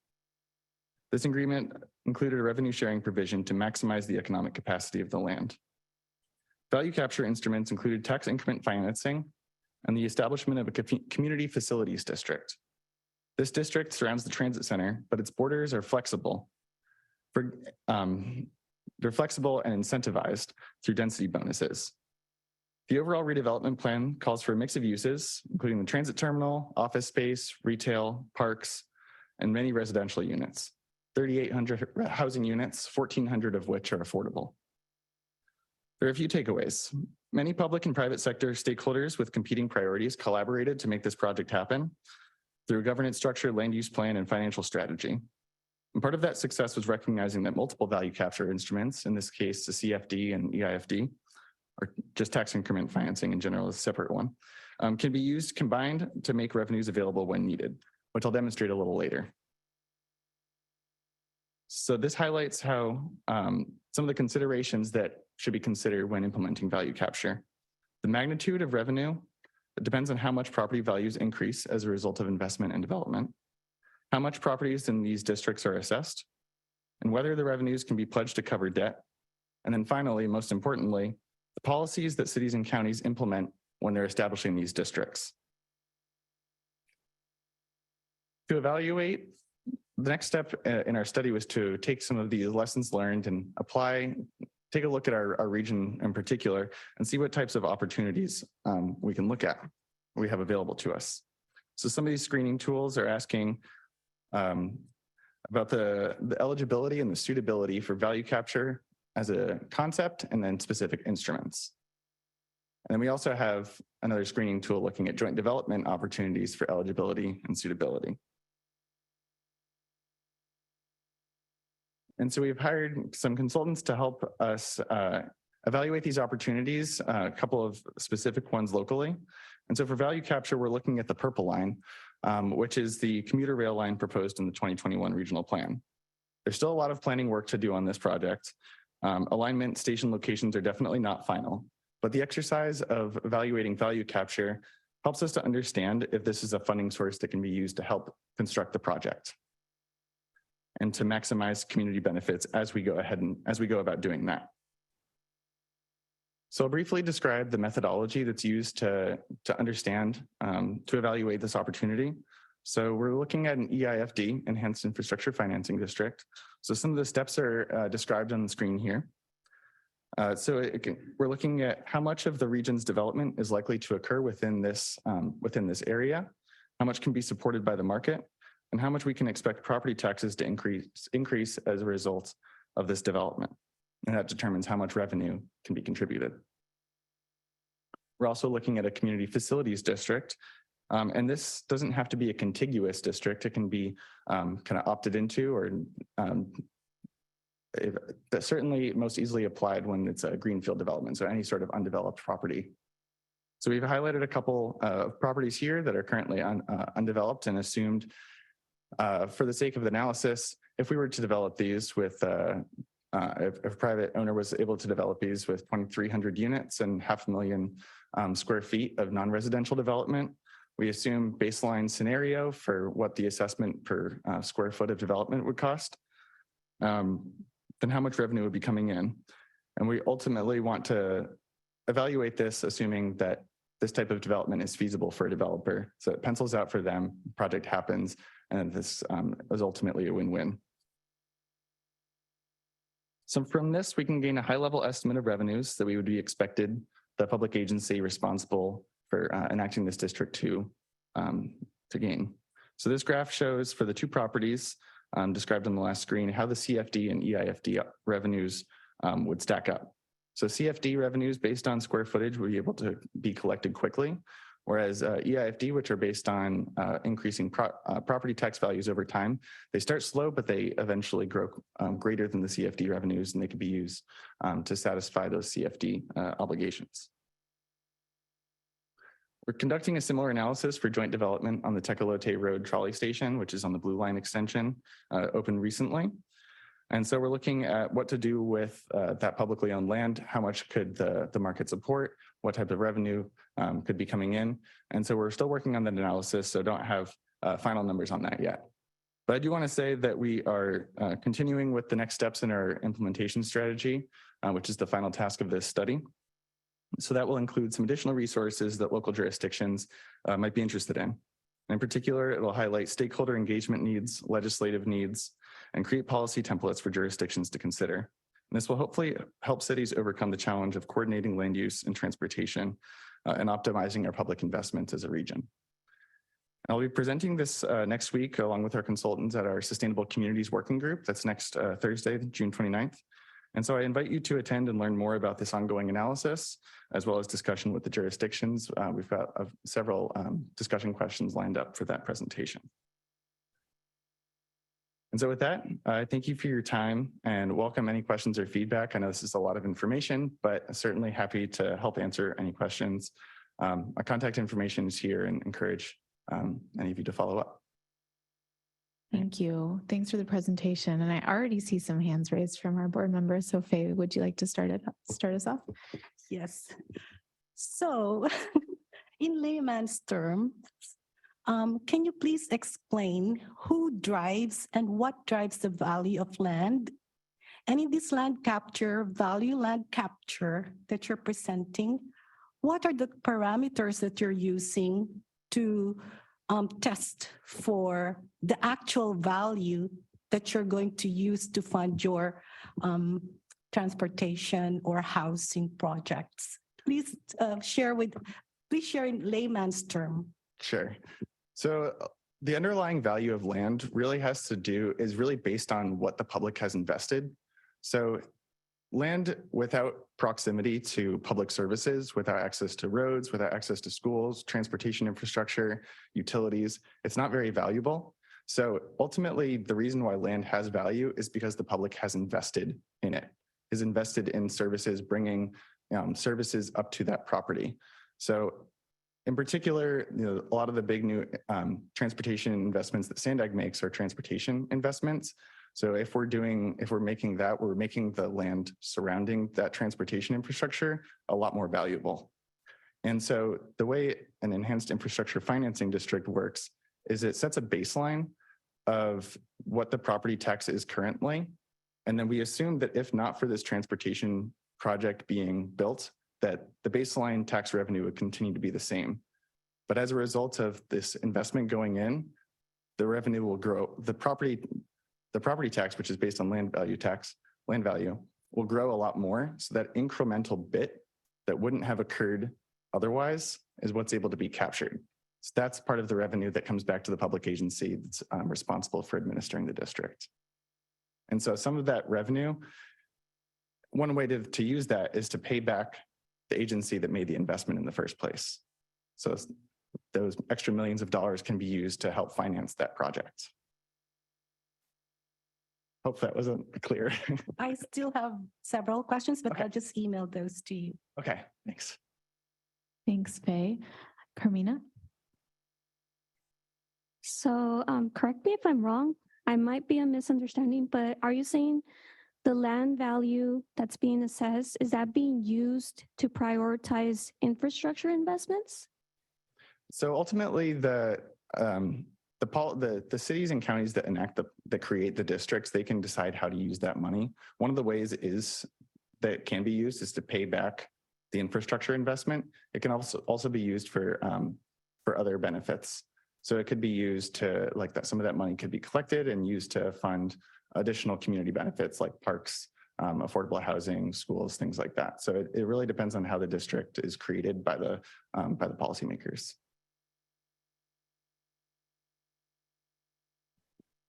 This agreement included a revenue sharing provision to maximize the economic capacity of the land. Value capture instruments included tax increment financing and the establishment of a community facilities district. This district surrounds the transit center, but its borders are flexible. They're flexible and incentivized through density bonuses. The overall redevelopment plan calls for a mix of uses, including the transit terminal, office space, retail, parks, and many residential units. 3,800 housing units, 1,400 of which are affordable. There are a few takeaways. Many public and private sector stakeholders with competing priorities collaborated to make this project happen through a governance structure, land use plan, and financial strategy. And part of that success was recognizing that multiple value capture instruments, in this case, the CFD and EIFD, or just tax increment financing in general is a separate one, can be used combined to make revenues available when needed, which I'll demonstrate a little later. So this highlights how some of the considerations that should be considered when implementing value capture. The magnitude of revenue depends on how much property values increase as a result of investment and development, how much properties in these districts are assessed, and whether the revenues can be pledged to cover debt. And then finally, most importantly, the policies that cities and counties implement when they're establishing these districts. To evaluate, the next step in our study was to take some of these lessons learned and take a look at our region in particular and see what types of opportunities we can look at, we have available to us. So some of these screening tools are asking about the eligibility and the suitability for value capture as a concept and then specific instruments. And then we also have another screening tool looking at joint development opportunities for eligibility and suitability. And so we've hired some consultants to help us evaluate these opportunities, a couple of specific ones locally. And so for value capture, we're looking at the purple line, which is the commuter rail line proposed in the 2021 regional plan. There's still a lot of planning work to do on this project. Alignment station locations are definitely not final, but the exercise of evaluating value capture helps us to understand if this is a funding source that can be used to help construct the project and to maximize community benefits as we go ahead and as we go about doing that. So I'll briefly describe the methodology that's used to understand, to evaluate this opportunity. So we're looking at an EIFD, Enhanced Infrastructure Financing District. So some of the steps are described on the screen here. We're looking at how much of the region's development is likely to occur within this area, how much can be supported by the market, and how much we can expect property taxes to increase as a result of this development. And that determines how much revenue can be contributed. We're also looking at a community facilities district. And this doesn't have to be a contiguous district. It can be kind of opted into or that's certainly most easily applied when it's a greenfield development, so any sort of undeveloped property. So we've highlighted a couple of properties here that are currently undeveloped and assumed for the sake of the analysis, if we were to develop these with, if a private owner was able to develop these with 2,300 units and 500,000 square feet of non-residential development, we assume baseline scenario for what the assessment per square foot of development would cost, then how much revenue would be coming in. And we ultimately want to evaluate this assuming that this type of development is feasible for a developer. So it pencils out for them, project happens, and this is ultimately a win-win. So from this, we can gain a high-level estimate of revenues that we would be expected the public agency responsible for enacting this district to gain. So this graph shows for the two properties described on the last screen, how the CFD and EIFD revenues would stack up. So CFD revenues based on square footage would be able to be collected quickly, whereas EIFD, which are based on increasing property tax values over time, they start slow, but they eventually grow greater than the CFD revenues, and they could be used to satisfy those CFD obligations. We're conducting a similar analysis for joint development on the Tecolote Road trolley station, which is on the Blue Line extension, opened recently. And so we're looking at what to do with that publicly owned land, how much could the market support, what type of revenue could be coming in. And so we're still working on that analysis, so don't have final numbers on that yet. But I do want to say that we are continuing with the next steps in our implementation strategy, which is the final task of this study. So that will include some additional resources that local jurisdictions might be interested in. In particular, it will highlight stakeholder engagement needs, legislative needs, and create policy templates for jurisdictions to consider. And this will hopefully help cities overcome the challenge of coordinating land use and transportation and optimizing our public investments as a region. I'll be presenting this next week along with our consultants at our Sustainable Communities Working Group. That's next Thursday, June 29th. And so I invite you to attend and learn more about this ongoing analysis, as well as discussion with the jurisdictions. We've got several discussion questions lined up for that presentation. And so with that, I thank you for your time and welcome any questions or feedback. I know this is a lot of information, but certainly happy to help answer any questions. My contact information is here and encourage any of you to follow up. Thank you. Thanks for the presentation. And I already see some hands raised from our board members. So Faye, would you like to start us off? Yes. So in layman's terms, can you please explain who drives and what drives the value of land? And in this land capture, land capture that you're presenting, what are the parameters that you're using to test for the actual value that you're going to use to fund your transportation or housing projects? Please share in layman's term. Sure. So the underlying value of land really is really based on what the public has invested. So land without proximity to public services, without access to roads, without access to schools, transportation infrastructure, utilities, it's not very valuable. So ultimately, the reason why land has value is because the public has invested in it, is invested in services, bringing services up to that property. So in particular, a lot of the big new transportation investments that SANDAG makes are transportation investments. So if we're making the land surrounding that transportation infrastructure a lot more valuable. And so the way an enhanced infrastructure financing district works is it sets a baseline of what the property tax is currently. And then we assume that if not for this transportation project being built, that the baseline tax revenue would continue to be the same. But as a result of this investment going in, the revenue will grow. The property tax, which is based on land value, will grow a lot more. So that incremental bit that wouldn't have occurred otherwise is what's able to be captured. So that's part of the revenue that comes back to the public agency that's responsible for administering the district. And so some of that revenue, one way to use that is to pay back the agency that made the investment in the first place. So those extra millions of dollars can be used to help finance that project. Hope that wasn't clear. I still have several questions, but Okay. I'll just email those to you. Okay, thanks. Thanks, Faye. Carmina? So correct me if I'm wrong. I might be a misunderstanding, but are you saying the land value that's being assessed, is that being used to prioritize infrastructure investments? So ultimately, the cities and counties that create the districts, they can decide how to use that money. One of the ways that can be used is to pay back the infrastructure investment. It can also be used for other benefits. So it could be used to some of that money could be collected and used to fund additional community benefits like parks, affordable housing, schools, things like that. So it really depends on how the district is created by the policymakers.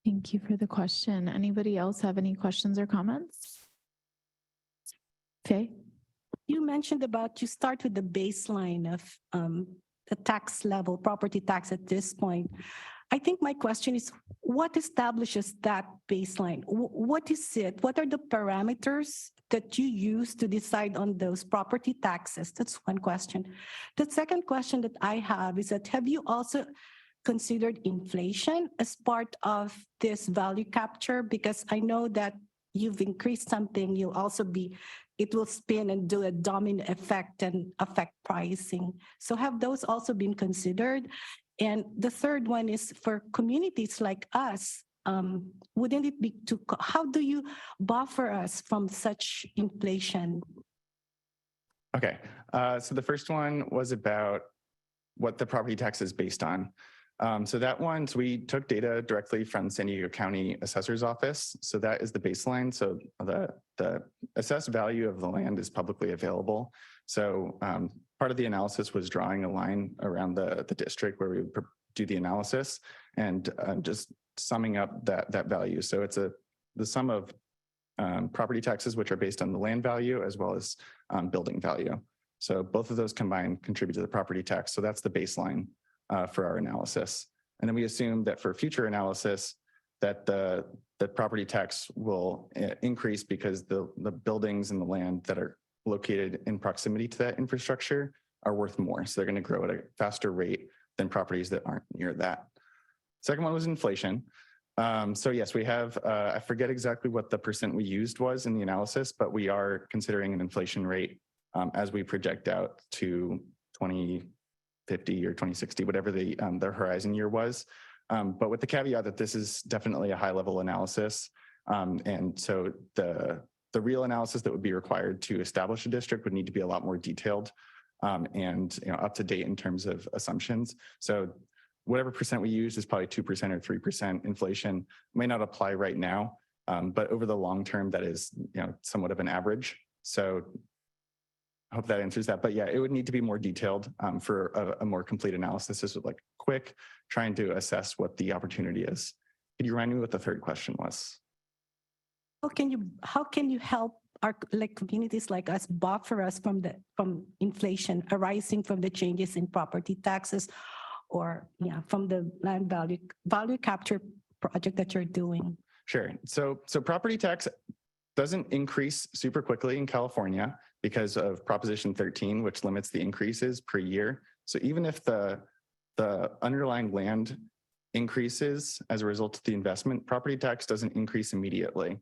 Thank you for the question. Anybody else have any questions or comments? Faye? You mentioned you start with the baseline of the tax level, property tax at this point. I think my question is, what establishes that baseline? What is it? What are the parameters that you use to decide on those property taxes? That's one question. The second question that I have is that, have you also considered inflation as part of this value capture? Because I know that you've increased something, it will spin and do a domino effect and affect pricing. So have those also been considered? And the third one is for communities like us wouldn't it be how do you buffer us from such inflation? Okay, so the first one was about what the property tax is based on. So we took data directly from San Diego County Assessor's Office. So that is the baseline. So the assessed value of the land is publicly available. So part of the analysis was drawing a line around the district where we would do the analysis and just summing up that value. So it's the sum of property taxes, which are based on the land value as well as building value. So both of those combined contribute to the property tax. So that's the baseline for our analysis. And then we assume that for future analysis that the property tax will increase because the buildings and the land that are located in proximity to that infrastructure are worth more. So they're going to grow at a faster rate than properties that aren't near that. Second one was inflation. So yes, we have, I forget exactly what the percent we used was in the analysis, but we are considering an inflation rate as we project out to 2050 or 2060, whatever the horizon year was. But with the caveat that this is definitely a high level analysis. And so the real analysis that would be required to establish a district would need to be a lot more detailed and up to date in terms of assumptions. So whatever percent we use is probably 2% or 3% inflation. May not apply right now, but over the long term, that is somewhat of an average. So I hope that answers that. But yeah, it would need to be more detailed for a more complete analysis. This was like quick, trying to assess what the opportunity is. Could you remind me what the third question was? How can you help our communities like us buffer us from inflation arising from the changes in property taxes or from the land value capture project that you're doing? Sure. So property tax doesn't increase super quickly in California because of Proposition 13, which limits the increases per year. So even if the underlying land increases as a result of the investment, property tax doesn't increase immediately.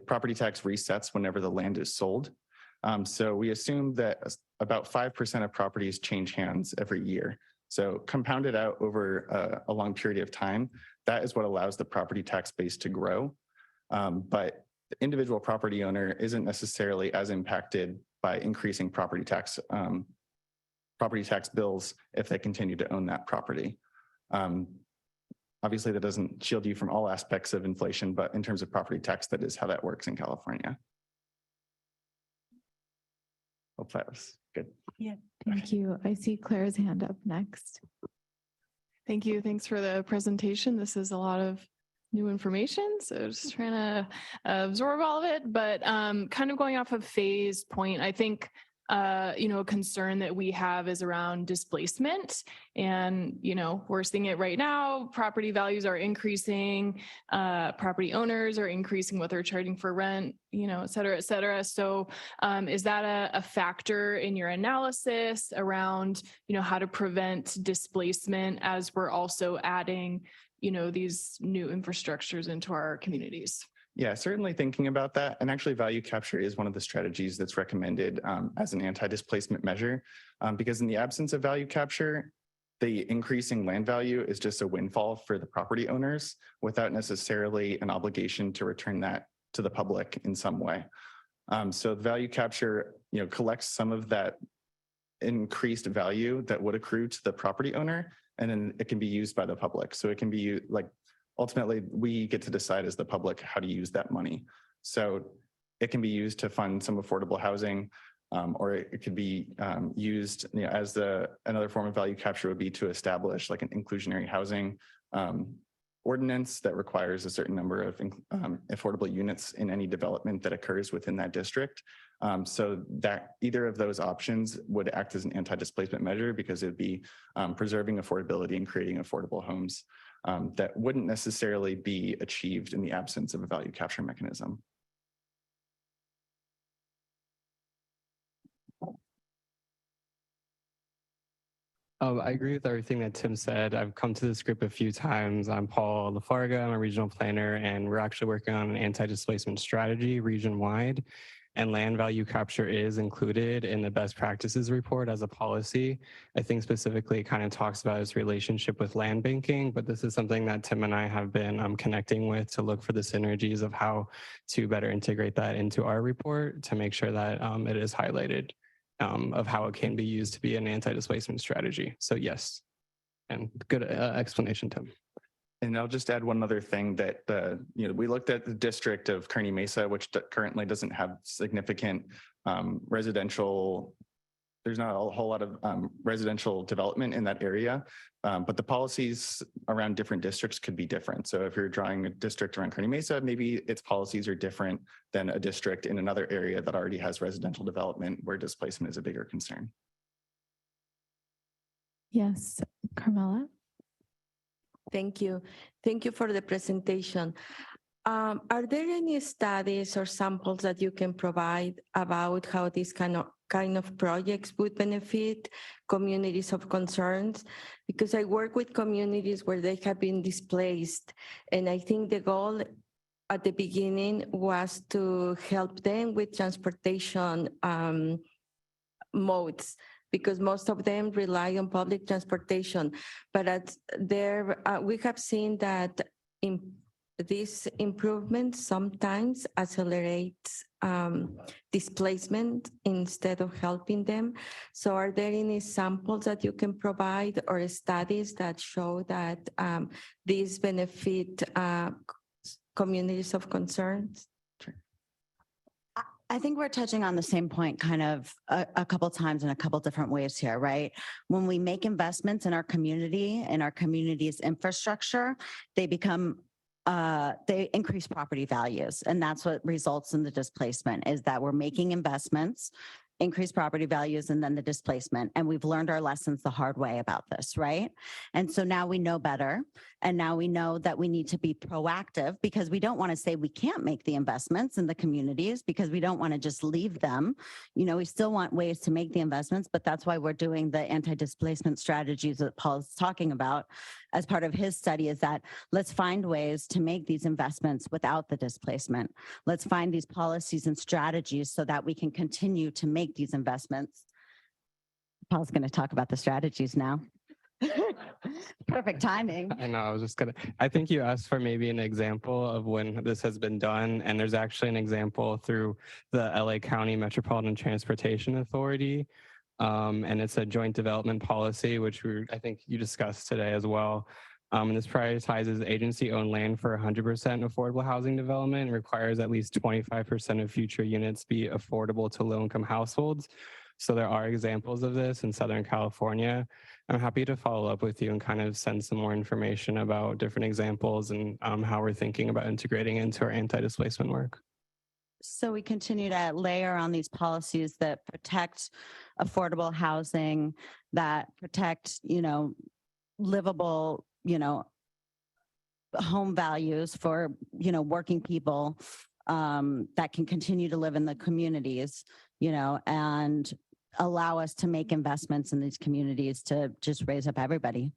Property tax resets whenever the land is sold. So we assume that about 5% of properties change hands every year. So compounded out over a long period of time, that is what allows the property tax base to grow. But the individual property owner isn't necessarily as impacted by increasing property tax bills if they continue to own that property. Obviously, that doesn't shield you from all aspects of inflation, but in terms of property tax, that is how that works in California. Hope that was good. Yeah. Thank you. I see Claire's hand up next. Thank you. Thanks for the presentation. This is a lot of new information, so just trying to absorb all of it. But kind of going off of Faye's point, I think a concern that we have is around displacement. And, we're seeing it right now. Property values are increasing, property owners are increasing what they're charging for rent, et cetera, et cetera. So is that a factor in your analysis around, how to prevent displacement as we're also adding, these new infrastructures into our communities? Yeah, certainly thinking about that. And actually value capture is one of the strategies that's recommended as an anti-displacement measure, because in the absence of value capture, the increasing land value is just a windfall for the property owners without necessarily an obligation to return that to the public in some way. So value capture, collects some of that increased value that would accrue to the property owner, and then it can be used by the public. So it can be ultimately, we get to decide as the public how to use that money. So it can be used to fund some affordable housing, or it could be used as another form of value capture would be to establish like an inclusionary housing ordinance that requires a certain number of affordable units in any development that occurs within that district. So that either of those options would act as an anti-displacement measure because it would be preserving affordability and creating affordable homes that wouldn't necessarily be achieved in the absence of a value capture mechanism. I agree with everything that Tim said. I've come to this group a few times. I'm Paul Lafarga, I'm a regional planner, and we're actually working on an anti-displacement strategy region-wide. and land value capture is included in the best practices report as a policy. I think specifically it kind of talks about its relationship with land banking, but this is something that Tim and I have been connecting with to look for the synergies of how to better integrate that into our report to make sure that it is highlighted of how it can be used to be an anti-displacement strategy. So yes, and good explanation, Tim. And I'll just add one other thing that we looked at the district of Kearney Mesa, which currently doesn't have significant residential. There's not a whole lot of residential development in that area, but the policies around different districts could be different. So if you're drawing a district around Kearney Mesa, maybe its policies are different than a district in another area that already has residential development where displacement is a bigger concern. Yes, Carmela. Thank you. Thank you for the presentation. Are there any studies or samples that you can provide about how these kind of projects would benefit communities of concerns? Because I work with communities where they have been displaced, and I think the goal at the beginning was to help them with transportation modes, because most of them rely on public transportation. But we have seen that these improvements sometimes accelerates displacement instead of helping them. So are there any samples that you can provide or studies that show that these benefit communities of concerns? I think we're touching on the same point kind of a couple times in a couple different ways here, right? When we make investments in our community, in our community's infrastructure, they become, they increase property values. And that's what results in the displacement, is that we're making investments, increase property values, and then the displacement. And we've learned our lessons the hard way about this, right? And so now we know better. And now we know that we need to be proactive, because we don't want to say we can't make the investments in the communities, because we don't want to just leave them. You know, we still want ways to make the investments, but that's why we're doing the anti-displacement strategies that Paul's talking about as part of his study, is that let's find ways to make these investments without the displacement. Let's find these policies and strategies so that we can continue to make these investments. Paul's going to talk about the strategies now. Perfect timing. I know, I think you asked for maybe an example of when this has been done, and there's actually an example through the LA County Metropolitan Transportation Authority, and it's a joint development policy, which I think you discussed today as well. And this prioritizes agency-owned land for 100% affordable housing development and requires at least 25% of future units be affordable to low-income households. So there are examples of this in Southern California. I'm happy to follow up with you and kind of send some more information about different examples and how we're thinking about integrating into our anti-displacement work. So we continue to layer on these policies that protect affordable housing, that protect, livable, home values for, working people that can continue to live in the communities, and allow us to make investments in these communities to just raise up everybody.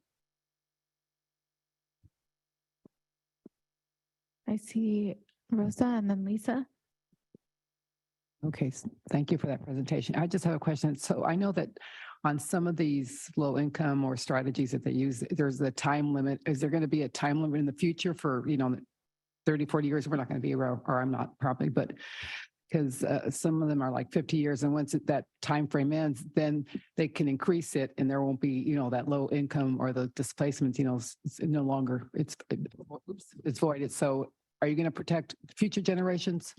I see Rosa and then Lisa. Okay, thank you for that presentation. I just have a question. So I know that on some of these low income or strategies that they use, there's a time limit. Is there going to be a time limit in the future for, 30, 40 years? We're not going to be around, or I'm not probably, but because some of them are like 50 years. And once that time frame ends, then they can increase it and there won't be, that low income or the displacements, it's no longer, it's voided. So are you going to protect future generations?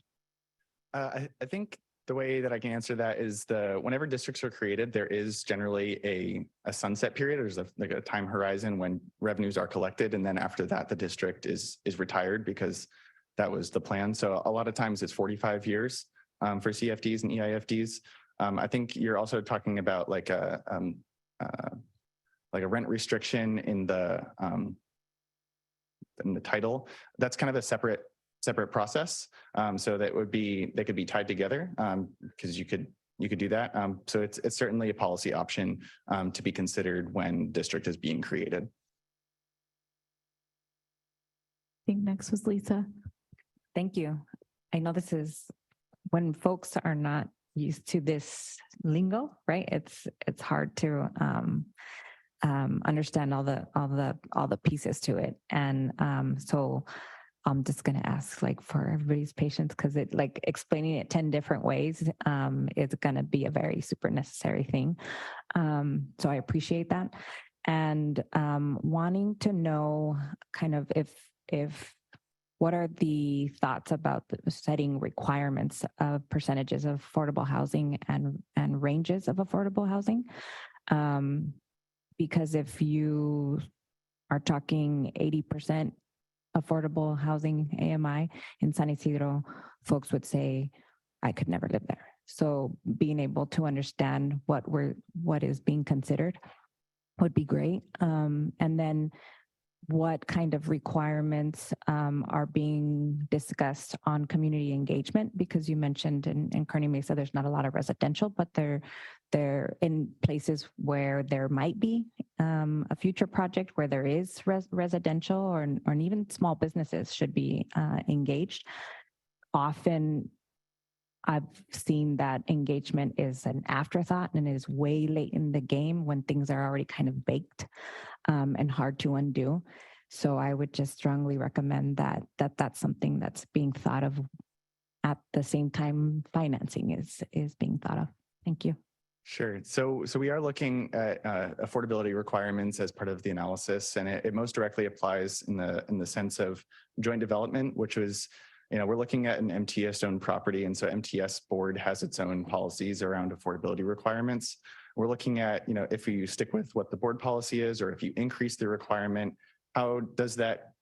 I think the way that I can answer that is whenever districts are created, there is generally a sunset period. There's a time horizon when revenues are collected. And then after that, the district is retired because that was the plan. So a lot of times it's 45 years for CFDs and EIFDs. I think you're also talking about like a rent restriction in the title. That's kind of a separate process. So they could be tied together because you could do that. So it's certainly a policy option to be considered when district is being created. I think next was Lisa. Thank you. I know this is when folks are not used to this lingo, right? It's hard to understand all the pieces to it. And so I'm just going to ask like for everybody's patience, because it like explaining it 10 different ways is going to be a very super necessary thing. So I appreciate that. And wanting to know kind of if what are the thoughts about setting requirements of percentages of affordable housing and ranges of affordable housing? Because if you are talking 80% affordable housing AMI in San Isidro, folks would say, I could never live there. So being able to understand what is being considered would be great. And then what kind of requirements are being discussed on community engagement? Because you mentioned in Kearney Mesa, there's not a lot of residential, but they're in places where there might be a future project where there is residential or even small businesses should be engaged. Often I've seen that engagement is an afterthought and is way late in the game when things are already kind of baked and hard to undo. So I would just strongly recommend that's something that's being thought of at the same time financing is being thought of. Thank you. Sure. So we are looking at affordability requirements as part of the analysis, and it most directly applies in the sense of joint development, which was, we're looking at an MTS owned property, and so MTS board has its own policies around affordability requirements. We're looking at, if you stick with what the board policy is, or if you increase the requirement, how does that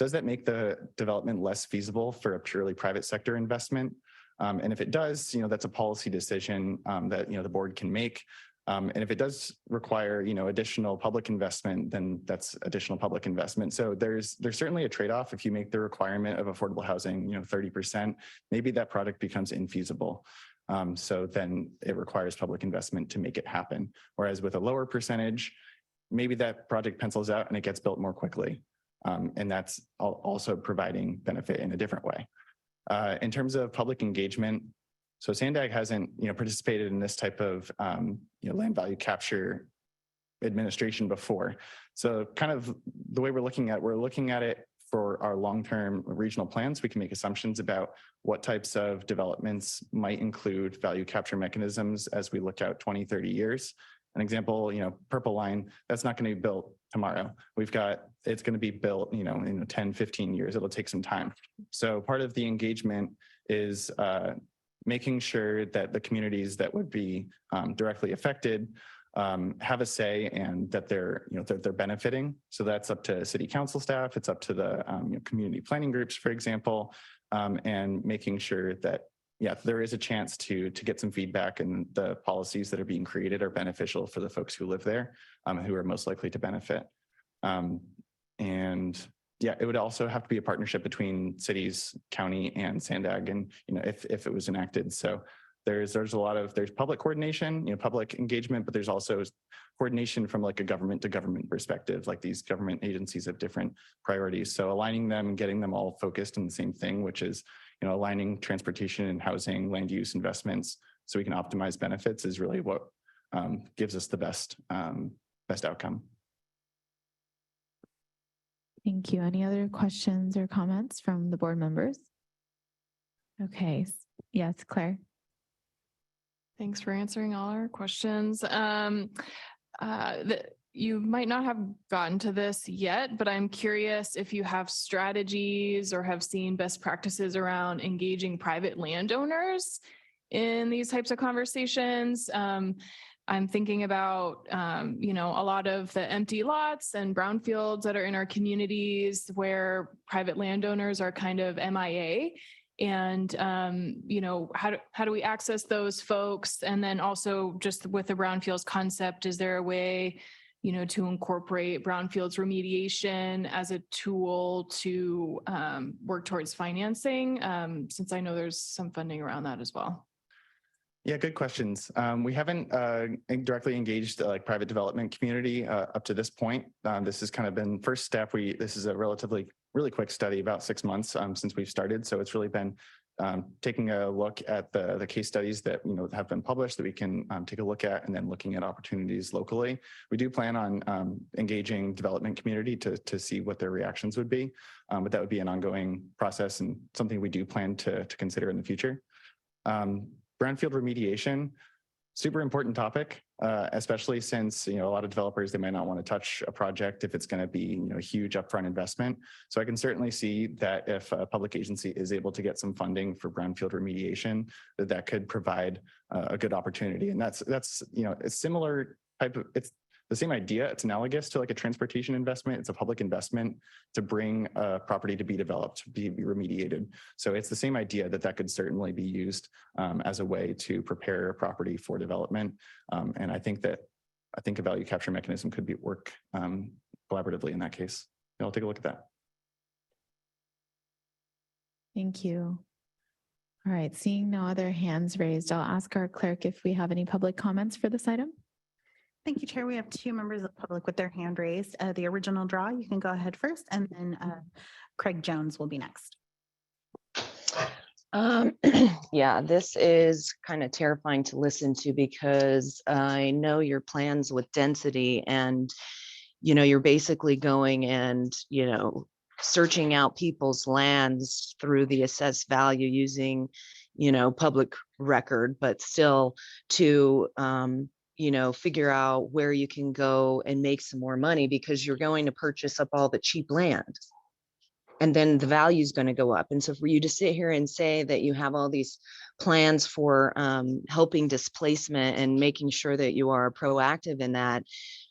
make the development less feasible for a purely private sector investment? And if it does, that's a policy decision that the board can make. And if it does require additional public investment, then that's additional public investment. So there's certainly a trade-off. If you make the requirement of affordable housing 30%, maybe that product becomes infeasible. So then it requires public investment to make it happen. Whereas with a lower percentage, maybe that project pencils out and it gets built more quickly. And that's also providing benefit in a different way. In terms of public engagement, so SANDAG hasn't participated in this type of land value capture administration before. So kind of the way we're looking at it for our long-term regional plans. We can make assumptions about what types of developments might include value capture mechanisms as we look out 20, 30 years. An example, Purple Line, that's not going to be built tomorrow. It's going to be built, in 10, 15 years. It'll take some time. So part of the engagement is making sure that the communities that would be directly affected have a say and that they're benefiting. So that's up to city council staff. It's up to the community planning groups, for example, and making sure that there is a chance to get some feedback, and the policies that are being created are beneficial for the folks who live there, who are most likely to benefit. It would also have to be a partnership between cities, county, and SANDAG, and if it was enacted. So there's public coordination, public engagement, but there's also coordination from like a government to government perspective. Like these government agencies have different priorities. So aligning them and getting them all focused on the same thing, which is aligning transportation and housing, land use investments, so we can optimize benefits, is really what gives us the best outcome. Thank you. Any other questions or comments from the board members? Okay. Yes, Claire. Thanks for answering all our questions. You might not have gotten to this yet, but I'm curious if you have strategies or have seen best practices around engaging private landowners in these types of conversations. I'm thinking about, a lot of the empty lots and brownfields that are in our communities where private landowners are kind of MIA. And, how do we access those folks? And then also just with the brownfields concept, is there a way, to incorporate brownfields remediation as a tool to work towards financing, since I know there's some funding around that as well? Yeah, good questions. We haven't directly engaged like private development community up to this point. This has kind of been first step. This is a really quick study, about 6 months since we've started. So it's really been taking a look at the case studies that have been published that we can take a look at, and then looking at opportunities locally. We do plan on engaging development community to see what their reactions would be, but that would be an ongoing process and something we do plan to consider in the future. Brownfield remediation, super important topic, especially since a lot of developers, they might not want to touch a project if it's going to be a huge upfront investment. So I can certainly see that if a public agency is able to get some funding for brownfield remediation, that could provide a good opportunity. And that's a similar type of, it's the same idea. It's analogous to like a transportation investment. It's a public investment to bring a property to be developed, be remediated. So it's the same idea that could certainly be used as a way to prepare a property for development. And I think a value capture mechanism could work collaboratively in that case. And I'll take a look at that. Thank you. All right, seeing no other hands raised, I'll ask our clerk if we have any public comments for this item. Thank you, Chair. We have 2 members of the public with their hand raised. The original draw, you can go ahead first, and then Craig Jones will be next. Yeah, this is kind of terrifying to listen to because I know your plans with density, and you're basically going and searching out people's lands through the assessed value using public record, but still to figure out where you can go and make some more money, because you're going to purchase up all the cheap land. And then the value is going to go up. And so for you to sit here and say that you have all these plans for helping displacement and making sure that you are proactive in that,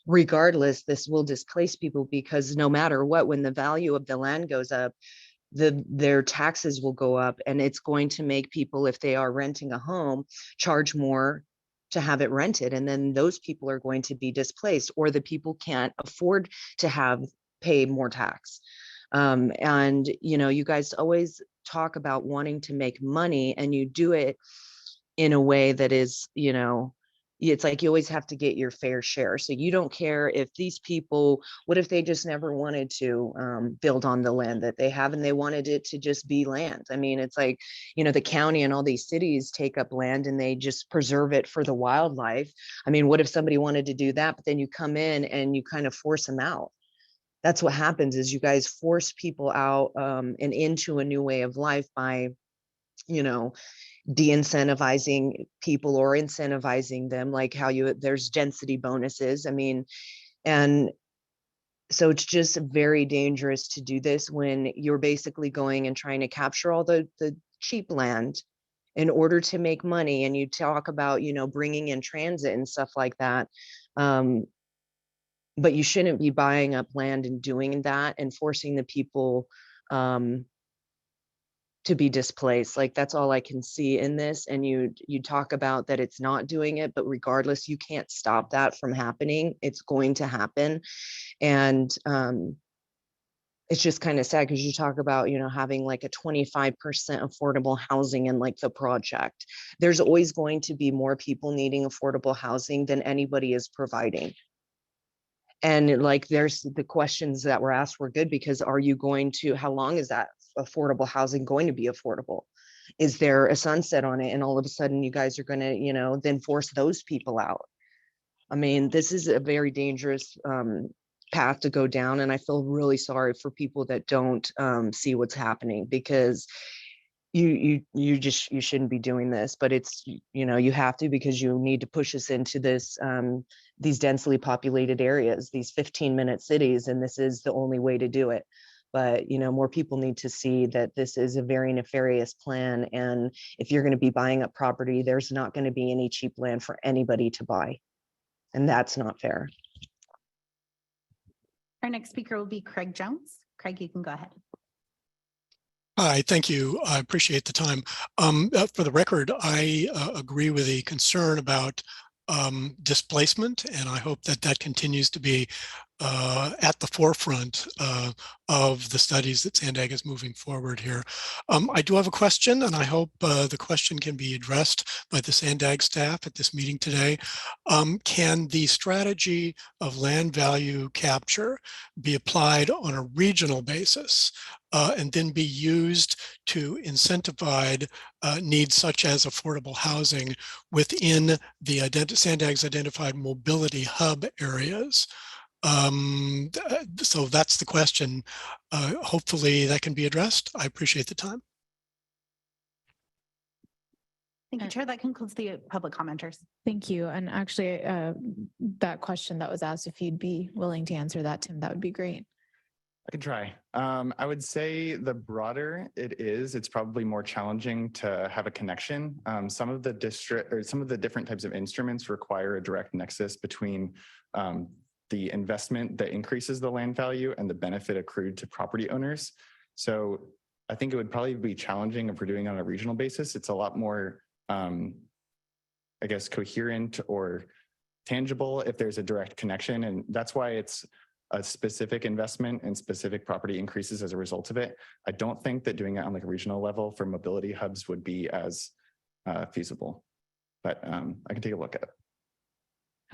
regardless, this will displace people, because no matter what, when the value of the land goes up, their taxes will go up, and it's going to make people, if they are renting a home, charge more to have it rented. And then those people are going to be displaced, or the people can't afford to pay more tax. And you guys always talk about wanting to make money, and you do it in a way that is, it's like you always have to get your fair share. So you don't care if these people, what if they just never wanted to build on the land that they have, and they wanted it to just be land? I mean, it's like, the county and all these cities take up land and they just preserve it for the wildlife. I mean, what if somebody wanted to do that, but then you come in and you kind of force them out? That's what happens, is you guys force people out and into a new way of life by, de-incentivizing people or incentivizing them, like how there's density bonuses. I mean, and so it's just very dangerous to do this when you're basically going and trying to capture all the cheap land in order to make money. And you talk about, bringing in transit and stuff like that. But you shouldn't be buying up land and doing that and forcing the people to be displaced. Like, that's all I can see in this. And you talk about that it's not doing it, but regardless, you can't stop that from happening. It's going to happen. And it's just kind of sad, because you talk about, having like a 25% affordable housing in like the project. There's always going to be more people needing affordable housing than anybody is providing. And like, there's the questions that were asked were good, because how long is that affordable housing going to be affordable? Is there a sunset on it? And all of a sudden you guys are going to, then force those people out. I mean, this is a very dangerous path to go down. And I feel really sorry for people that don't see what's happening, because you shouldn't be doing this, but it's, you have to, because you need to push us into these densely populated areas, these 15-minute cities, and this is the only way to do it. But, more people need to see that this is a very nefarious plan. And if you're going to be buying up property, there's not going to be any cheap land for anybody to buy. And that's not fair. Our next speaker will be Craig Jones. Craig, you can go ahead. Hi, thank you. I appreciate the time. For the record, I agree with the concern about displacement, and I hope that continues to be at the forefront of the studies that SANDAG is moving forward here. I do have a question, and I hope the question can be addressed by the SANDAG staff at this meeting today. Can the strategy of land value capture be applied on a regional basis and then be used to incentivize needs such as affordable housing within the SANDAG's identified mobility hub areas? So that's the question. Hopefully that can be addressed. I appreciate the time. Thank you, Chair. That concludes the public commenters. Thank you. And actually, that question that was asked, if you'd be willing to answer that, Tim, that would be great. I can try. I would say the broader it is, it's probably more challenging to have a connection. Some of the different types of instruments require a direct nexus between the investment that increases the land value and the benefit accrued to property owners. So I think it would probably be challenging if we're doing it on a regional basis. It's a lot more, I guess, coherent or tangible if there's a direct connection. And that's why it's a specific investment and specific property increases as a result of it. I don't think that doing it on like a regional level for mobility hubs would be as feasible, but I can take a look at it.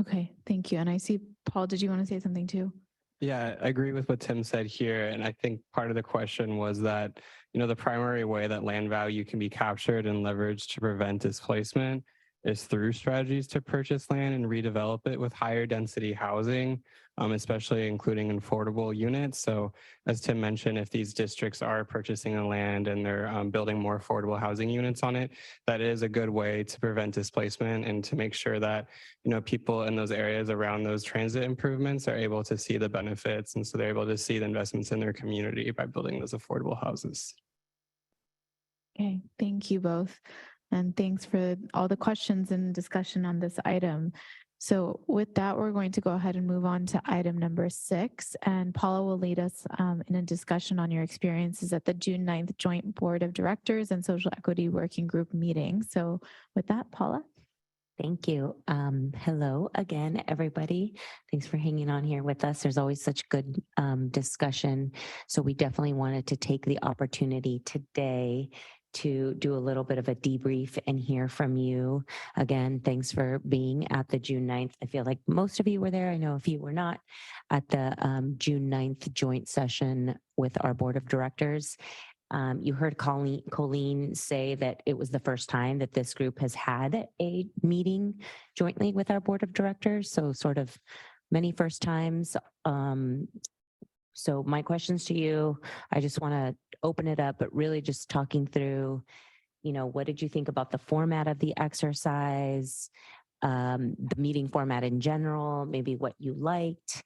Okay, thank you. And I see, Paul, did you want to say something too? Yeah, I agree with what Tim said here. And I think part of the question was that, the primary way that land value can be captured and leveraged to prevent displacement is through strategies to purchase land and redevelop it with higher density housing, especially including affordable units. So as Tim mentioned, if these districts are purchasing the land and they're building more affordable housing units on it, that is a good way to prevent displacement and to make sure that, people in those areas around those transit improvements are able to see the benefits. And so they're able to see the investments in their community by building those affordable houses. Okay, thank you both. And thanks for all the questions and discussion on this item. So with that, we're going to go ahead and move on to item number 6. And Paula will lead us in a discussion on your experiences at the June 9th Joint Board of Directors and Social Equity Working Group meeting. So with that, Paula. Thank you. Hello again, everybody. Thanks for hanging on here with us. There's always such good discussion. So we definitely wanted to take the opportunity today to do a little bit of a debrief and hear from you. Again, thanks for being at the June 9th. I feel like most of you were there. I know if you were not at the June 9th joint session with our board of directors. You heard Colleen say that it was the first time that this group has had a meeting jointly with our board of directors. So sort of many first times. So my questions to you, I just want to open it up, but really just talking through, what did you think about the format of the exercise, the meeting format in general, maybe what you liked,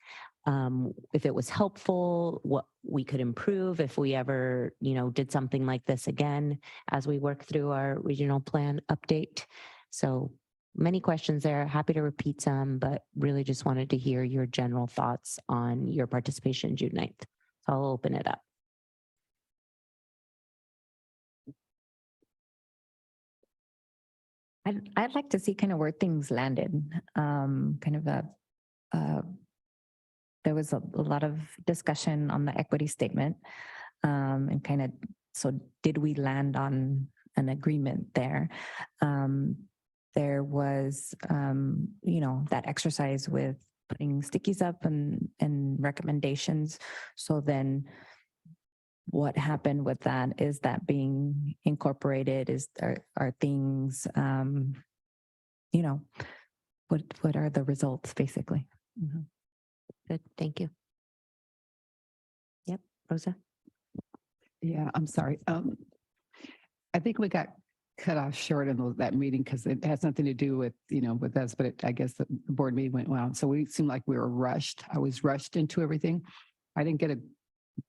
if it was helpful, what we could improve if we ever, did something like this again as we work through our regional plan update. So many questions there, happy to repeat some, but really just wanted to hear your general thoughts on your participation June 9th. So I'll open it up. I'd like to see kind of where things landed. There was a lot of discussion on the equity statement and so did we land on an agreement there? There was, that exercise with putting stickies up and recommendations. So then what happened with that? Is that being incorporated? Are things, what are the results basically? Mm-hmm. Good, thank you. Yep, Rosa. Yeah, I'm sorry. I think we got cut off short in that meeting because it has nothing to do with, with us, but I guess the board meeting went well. So we seemed like we were rushed. I was rushed into everything. I didn't get a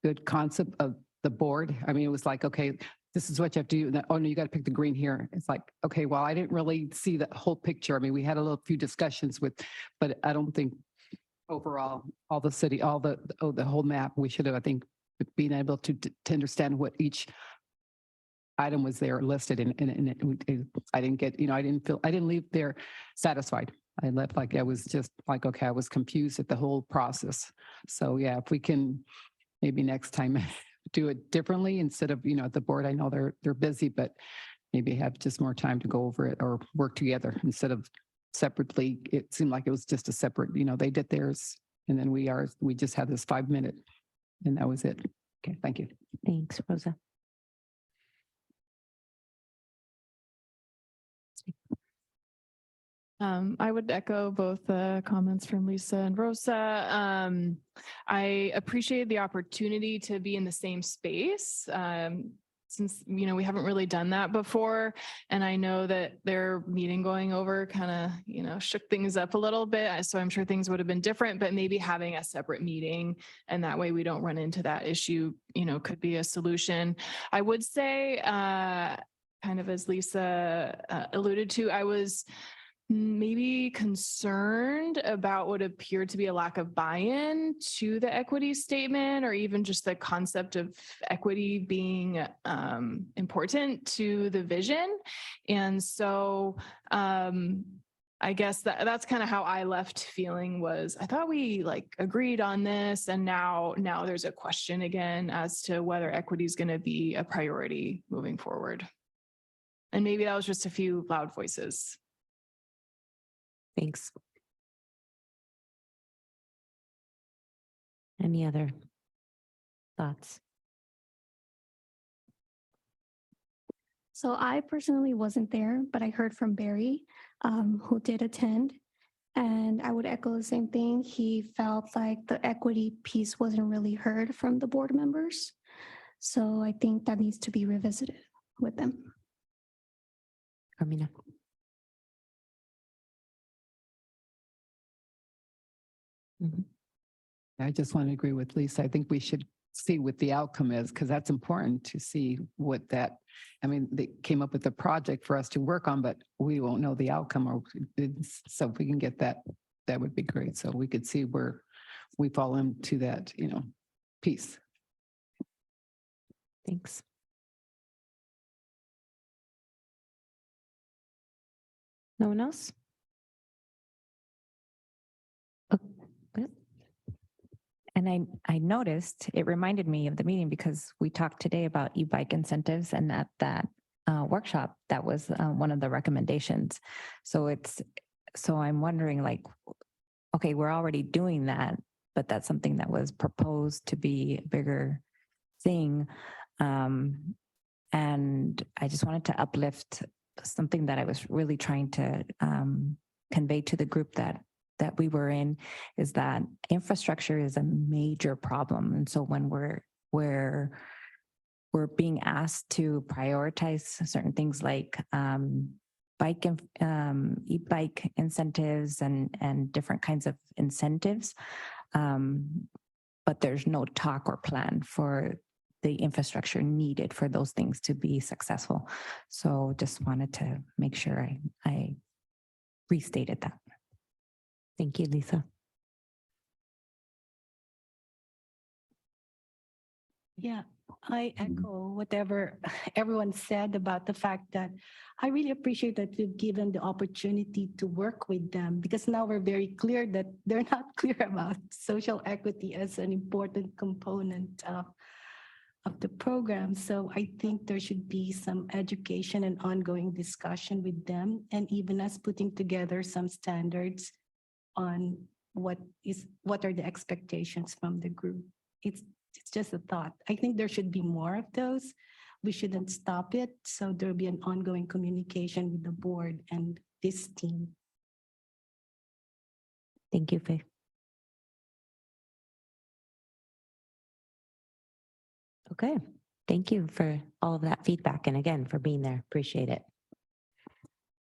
good concept of the board. I mean, it was like, okay, this is what you have to do. Oh no, you got to pick the green here. It's like, okay, well, I didn't really see the whole picture. I mean, we had a few discussions but I don't think overall, all the city, the whole map, we should have, I think, been able to understand what each item was there listed and I didn't get, I didn't leave there satisfied. I left like I was just like, okay, I was confused at the whole process. So yeah, if we can maybe next time do it differently instead of, at the board, I know they're busy, but maybe have just more time to go over it or work together instead of separately. It seemed like it was just a separate, they did theirs and then we just had this 5-minute and that was it. Okay, thank you. Thanks, Rosa. I would echo both the comments from Lisa and Rosa. I appreciate the opportunity to be in the same space since, we haven't really done that before. And I know that their meeting going over kind of, shook things up a little bit. So I'm sure things would have been different, but maybe having a separate meeting and that way we don't run into that issue, could be a solution. I would say, kind of as Lisa alluded to, I was maybe concerned about what appeared to be a lack of buy-in to the equity statement or even just the concept of equity being important to the vision. And so I guess that's kind of how I left feeling was I thought we agreed on this and now there's a question again as to whether equity is going to be a priority moving forward. And maybe that was just a few loud voices. Thanks. Any other thoughts? So I personally wasn't there, but I heard from Barry, who did attend, and I would echo the same thing. He felt like the equity piece wasn't really heard from the board members. So I think that needs to be revisited with them. Carmina. I just want to agree with Lisa. I think we should see what the outcome is because that's important to see what they came up with a project for us to work on, but we won't know the outcome. So if we can get that, that would be great. So we could see where we fall into that, piece. Thanks. No one else? And I noticed it reminded me of the meeting because we talked today about e-bike incentives and at that workshop, that was one of the recommendations. So I'm wondering okay, we're already doing that, but that's something that was proposed to be a bigger thing. And I just wanted to uplift something that I was really trying to convey to the group that we were in is that infrastructure is a major problem. And so when we're being asked to prioritize certain things like e-bike incentives and different kinds of incentives, but there's no talk or plan for the infrastructure needed for those things to be successful. So just wanted to make sure I restated that. Thank you, Lisa. Yeah, I echo whatever everyone said about the fact that I really appreciate that we've given the opportunity to work with them because now we're very clear that they're not clear about social equity as an important component of the program. So I think there should be some education and ongoing discussion with them and even us putting together some standards on what are the expectations from the group. It's just a thought. I think there should be more of those. We shouldn't stop it. So there'll be an ongoing communication with the board and this team. Thank you, Faye. Okay, thank you for all of that feedback and again for being there. Appreciate it.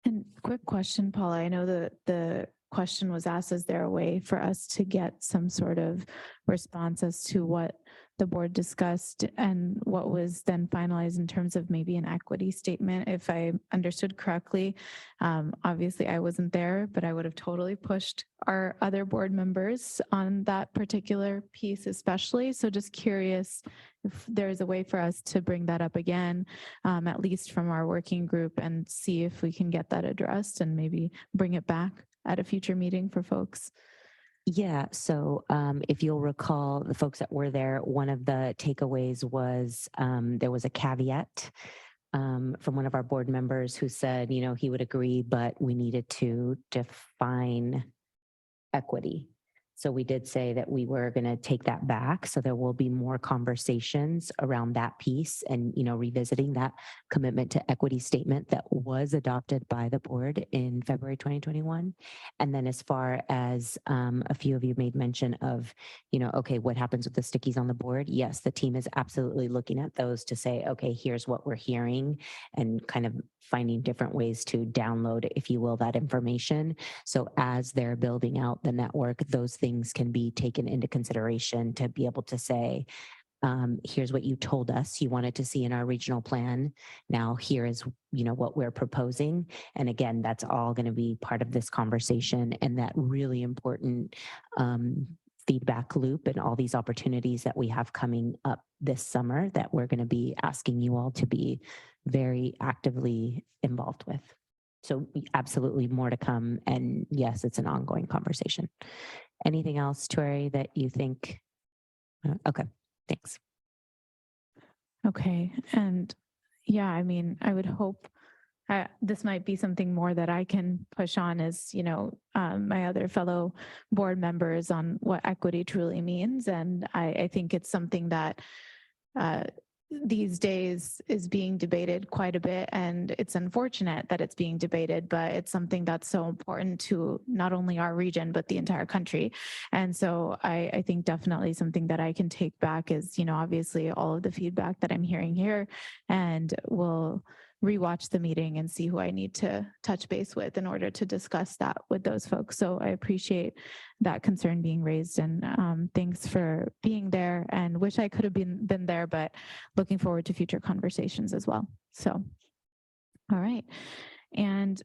And quick question, Paula. I know that the question was asked, is there a way for us to get some sort of response as to what the board discussed and what was then finalized in terms of maybe an equity statement? If I understood correctly, obviously I wasn't there, but I would have totally pushed our other board members on that particular piece especially. So just curious if there's a way for us to bring that up again, at least from our working group and see if we can get that addressed and maybe bring it back. at a future meeting for folks? Yeah, so if you'll recall, the folks that were there, one of the takeaways was there was a caveat from one of our board members who said, you know, he would agree, but we needed to define equity. So we did say that we were going to take that back. So there will be more conversations around that piece and, you know, revisiting that commitment to equity statement that was adopted by the board in February 2021. And then as far as a few of you made mention of, you know, okay, what happens with the stickies on the board? Yes, the team is absolutely looking at those to say, okay, here's what we're hearing and kind of finding different ways to download, if you will, that information. So as they're building out the network, those things can be taken into consideration to be able to say, here's what you told us you wanted to see in our regional plan. Now here is, you know, what we're proposing. And again, that's all going to be part of this conversation and that really important feedback loop and all these opportunities that we have coming up this summer that we're going to be asking you all to be very actively involved with. So absolutely more to come. And yes, it's an ongoing conversation. Anything else, Tori, that you think? Okay, thanks. Okay. And yeah, I mean, I would hope this might be something more that I can push on as, you know, my other fellow board members on what equity truly means. And I think it's something that these days is being debated quite a bit, and it's unfortunate that it's being debated, but it's something that's so important to not only our region, but the entire country. And so I think definitely something that I can take back is, you know, obviously all of the feedback that I'm hearing here, and we'll rewatch the meeting and see who I need to touch base with in order to discuss that with those folks. So I appreciate that concern being raised, and thanks for being there, and wish I could have been there, but looking forward to future conversations as well. So, all right. And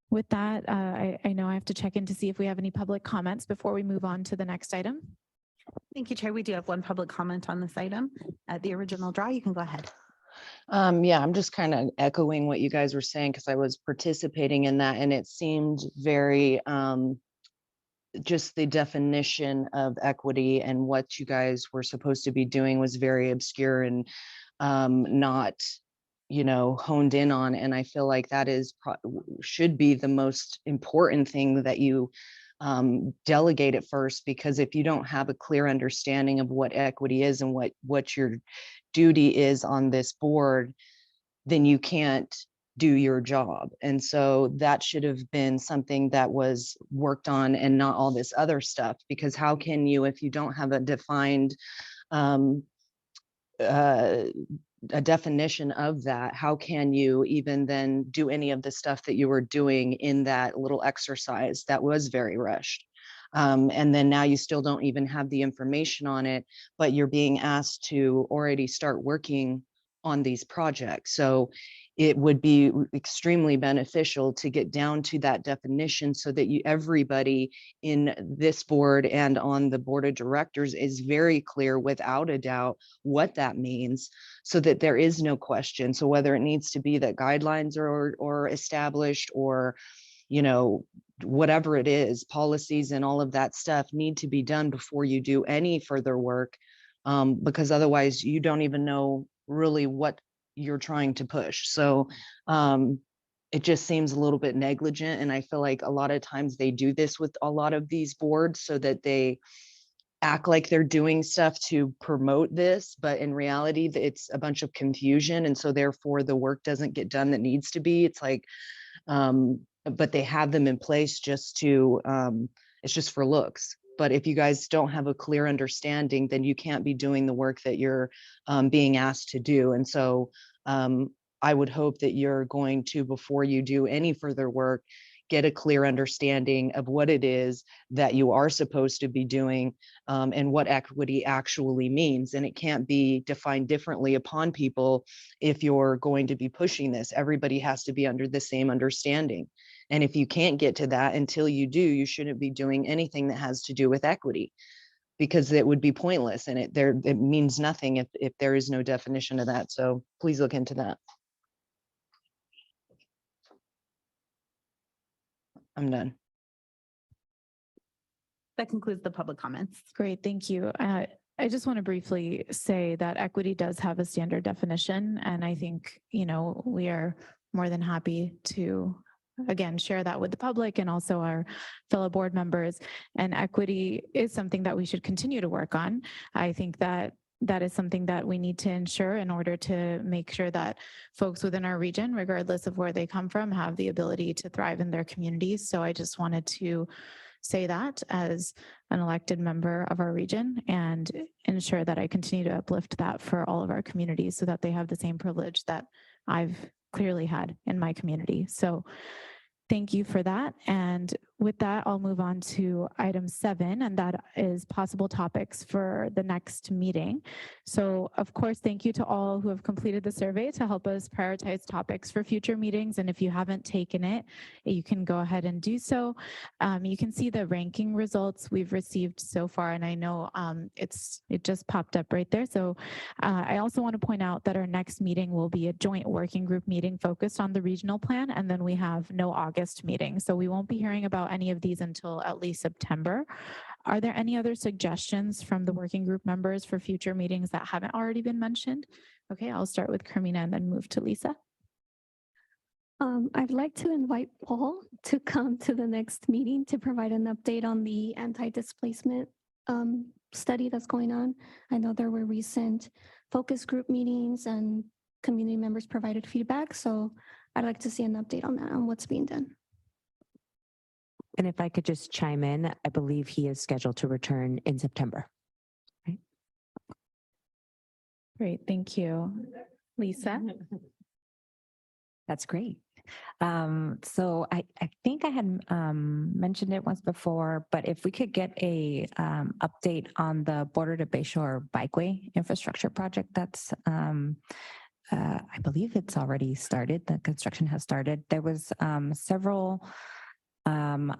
with that, I know I have to check in to see if we have any public comments before we move on to the next item. Thank you, Chair. We do have one public comment on this item. At the original draw, you can go ahead. Yeah, I'm just kind of echoing what you guys were saying because I was participating in that, and it seemed very just the definition of equity and what you guys were supposed to be doing was very obscure and not, you know, honed in on. And I feel like that is should be the most important thing that you delegate at first, because if you don't have a clear understanding of what equity is and what your duty is on this board, then you can't do your job. And so that should have been something that was worked on and not all this other stuff, because how can you, if you don't have a defined a definition of that, how can you even then do any of the stuff that you were doing in that little exercise that was very rushed? And then now you still don't even have the information on it, but you're being asked to already start working on these projects. So it would be extremely beneficial to get down to that definition so that everybody in this board and on the board of directors is very clear without a doubt what that means, so that there is no question. So whether it needs to be that guidelines are established, or, you know, whatever it is, policies and all of that stuff need to be done before you do any further work, because otherwise you don't even know really what you're trying to push. So it just seems a little bit negligent. And I feel like a lot of times they do this with a lot of these boards so that they act like they're doing stuff to promote this, but in reality, it's a bunch of confusion. And so therefore the work doesn't get done that needs to be. It's like, but they have them in place just to, it's just for looks. But if you guys don't have a clear understanding, then you can't be doing the work that you're being asked to do. And so I would hope that you're going to, before you do any further work, get a clear understanding of what it is that you are supposed to be doing, and what equity actually means. And it can't be defined differently upon people if you're going to be pushing this. Everybody has to be under the same understanding. And if you can't get to that until you do, you shouldn't be doing anything that has to do with equity, because it would be pointless, and it means nothing if there is no definition of that. So please look into that. I'm done. That concludes the public comments. Great, thank you. I just want to briefly say that equity does have a standard definition, and I think, we are more than happy to, again, share that with the public and also our fellow board members. And equity is something that we should continue to work on. I think that is something that we need to ensure in order to make sure that folks within our region, regardless of where they come from, have the ability to thrive in their communities. So I just wanted to say that as an elected member of our region and ensure that I continue to uplift that for all of our communities so that they have the same privilege that I've clearly had in my community. So thank you for that. And with that, I'll move on to item 7, and that is possible topics for the next meeting. So of course, thank you to all who have completed the survey to help us prioritize topics for future meetings. And if you haven't taken it, you can go ahead and do so. You can see the ranking results we've received so far, and I know it just popped up right there. So I also want to point out that our next meeting will be a joint working group meeting focused on the regional plan, and then we have no August meeting. So we won't be hearing about any of these until at least September. Are there any other suggestions from the working group members for future meetings that haven't already been mentioned? Okay, I'll start with Carmina and then move to Lisa. I'd like to invite Paul to come to the next meeting to provide an update on the anti-displacement study that's going on. I know there were recent focus group meetings and community members provided feedback. So I'd like to see an update on that, on what's being done. And if I could just chime in, I believe he is scheduled to return in September. Right? Great, thank you. Lisa? That's great. So I think I had mentioned it once before, but if we could get a update on the Border to Bayshore Bikeway infrastructure project, that's I believe it's already started. The construction has started. There was several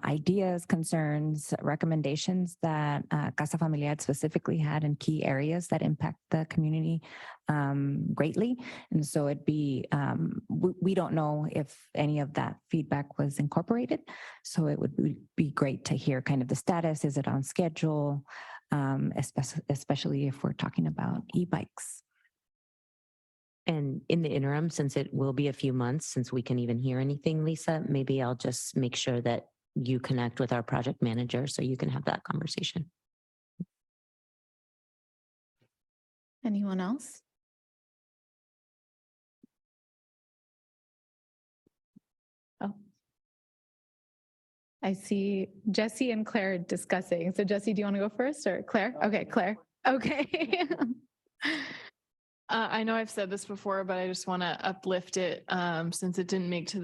ideas, concerns, recommendations that Casa Familiar specifically had in key areas that impact the community greatly. And so it'd be, we don't know if any of that feedback was incorporated. So it would be great to hear kind of the status. Is it on schedule? Especially if we're talking about e-bikes. And in the interim, since it will be a few months since we can even hear anything, Lisa, maybe I'll just make sure that you connect with our project manager so you can have that conversation. Anyone else? Oh. I see Jesse and Claire discussing. So Jesse, do you want to go first or Claire? Okay, Claire. Okay. I know I've said this before, but I just want to uplift it since it didn't make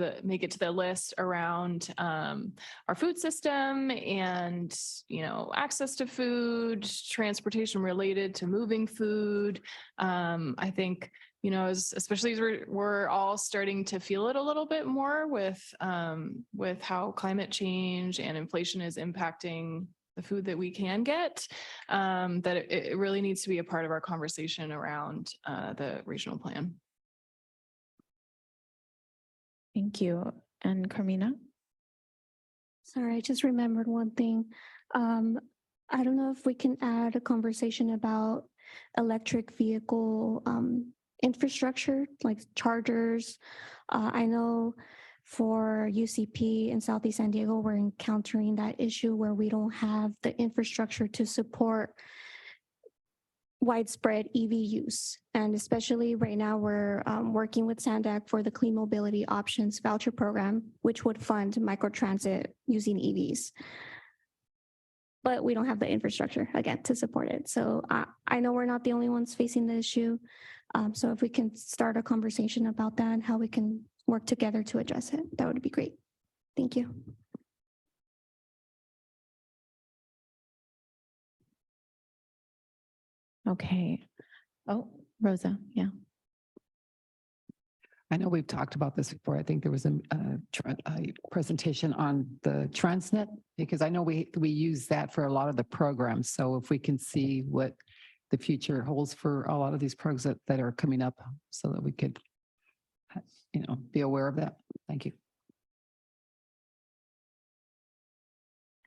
it to the list around our food system and, access to food, transportation related to moving food. I think, especially as we're all starting to feel it a little bit more with how climate change and inflation is impacting the food that we can get, that it really needs to be a part of our conversation around the regional plan. Thank you. And Carmina? Sorry, I just remembered one thing. I don't know if we can add a conversation about electric vehicle infrastructure, like chargers. I know for UCP in Southeast San Diego, we're encountering that issue where we don't have the infrastructure to support widespread EV use. And especially right now, we're working with SANDAG for the Clean Mobility Options Voucher Program, which would fund microtransit using EVs. But we don't have the infrastructure, again, to support it. So I know we're not the only ones facing the issue. So if we can start a conversation about that and how we can work together to address it, that would be great. Thank you. Okay. Oh, Rosa, yeah. I know we've talked about this before. I think there was a presentation on the Transnet, because I know we use that for a lot of the programs. So if we can see what the future holds for a lot of these programs that are coming up so that we could, be aware of that. Thank you.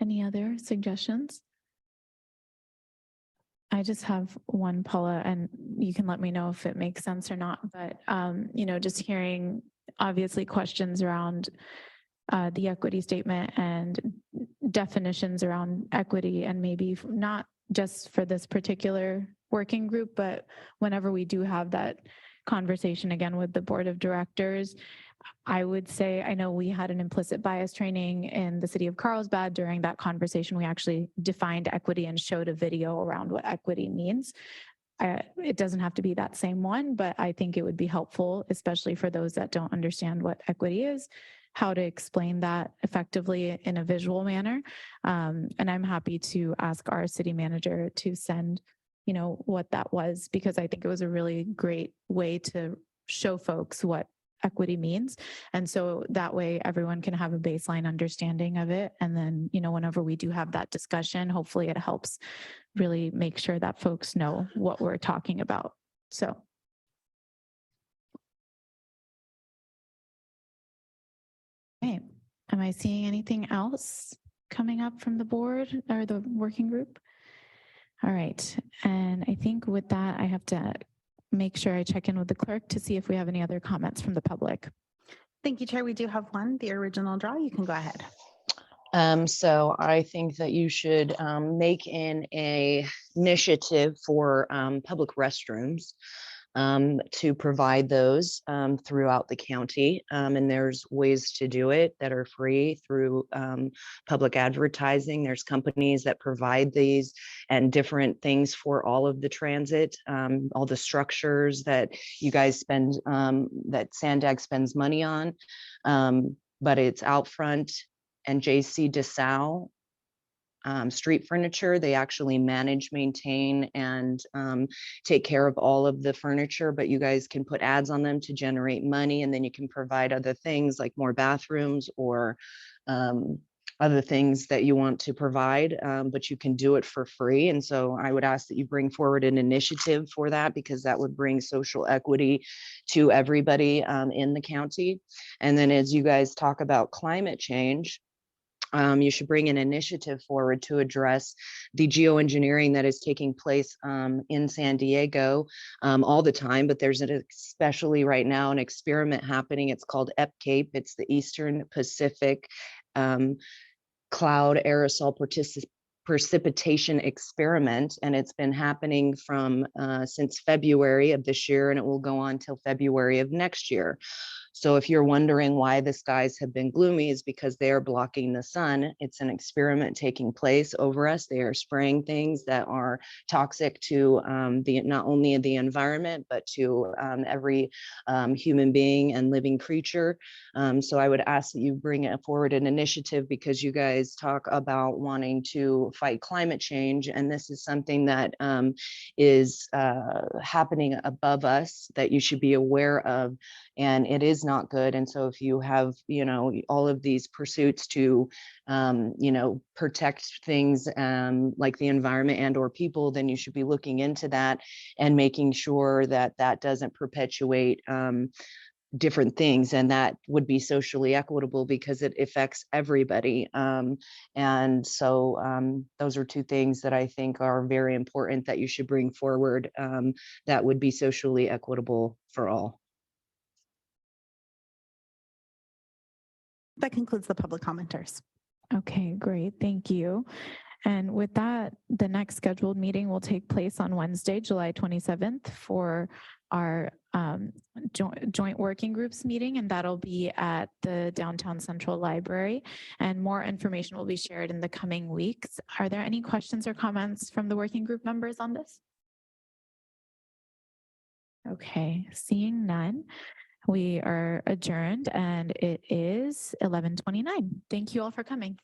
Any other suggestions? I just have one, Paula, and you can let me know if it makes sense or not. But, just hearing obviously questions around the equity statement and definitions around equity, and maybe not just for this particular working group, but whenever we do have that conversation again with the board of directors, I would say, I know we had an implicit bias training in the city of Carlsbad. During that conversation, we actually defined equity and showed a video around what equity means. It doesn't have to be that same one, but I think it would be helpful, especially for those that don't understand what equity is, how to explain that effectively in a visual manner. And I'm happy to ask our city manager to send, what that was, because I think it was a really great way to show folks what equity means. And so that way everyone can have a baseline understanding of it. And then, whenever we do have that discussion, hopefully it helps really make sure that folks know what we're talking about. So. Okay, am I seeing anything else coming up from the board or the working group? All right, and I think with that, I have to make sure I check in with the clerk to see if we have any other comments from the public. Thank you, Chair. We do have one, the original draw. You can go ahead. So I think that you should make an initiative for public restrooms to provide those throughout the county. And there's ways to do it that are free through public advertising. There's companies that provide these and different things for all of the transit, all the structures that you guys spend, that SANDAG spends money on. But it's out front and JC DeSalle. Street furniture, they actually manage, maintain, and take care of all of the furniture, but you guys can put ads on them to generate money, and then you can provide other things like more bathrooms or other things that you want to provide, but you can do it for free. And so I would ask that you bring forward an initiative for that, because that would bring social equity to everybody in the county. And then as you guys talk about climate change, you should bring an initiative forward to address the geoengineering that is taking place in San Diego all the time, but there's especially right now an experiment happening. It's called EPCAPE. It's the Eastern Pacific Cloud Aerosol Precipitation Experiment, and it's been happening from since February of this year, and it will go on till February of next year. So if you're wondering why the skies have been gloomy, is because they are blocking the sun. It's an experiment taking place over us. They are spraying things that are toxic to not only the environment, but to every human being and living creature. So I would ask that you bring forward an initiative, because you guys talk about wanting to fight climate change. And this is something that is happening above us that you should be aware of. And it is not good. And so if you have, all of these pursuits to, protect things like the environment and or people, then you should be looking into that and making sure that that doesn't perpetuate different things, and that would be socially equitable because it affects everybody. And so those are two things that I think are very important that you should bring forward that would be socially equitable for all. That concludes the public commenters. Okay, great. Thank you. And with that, the next scheduled meeting will take place on Wednesday, July 27th for our joint working groups meeting, and that'll be at the Downtown Central Library. And more information will be shared in the coming weeks. Are there any questions or comments from the working group members on this? Okay, seeing none. We are adjourned and it is 11:29. Thank you all for coming.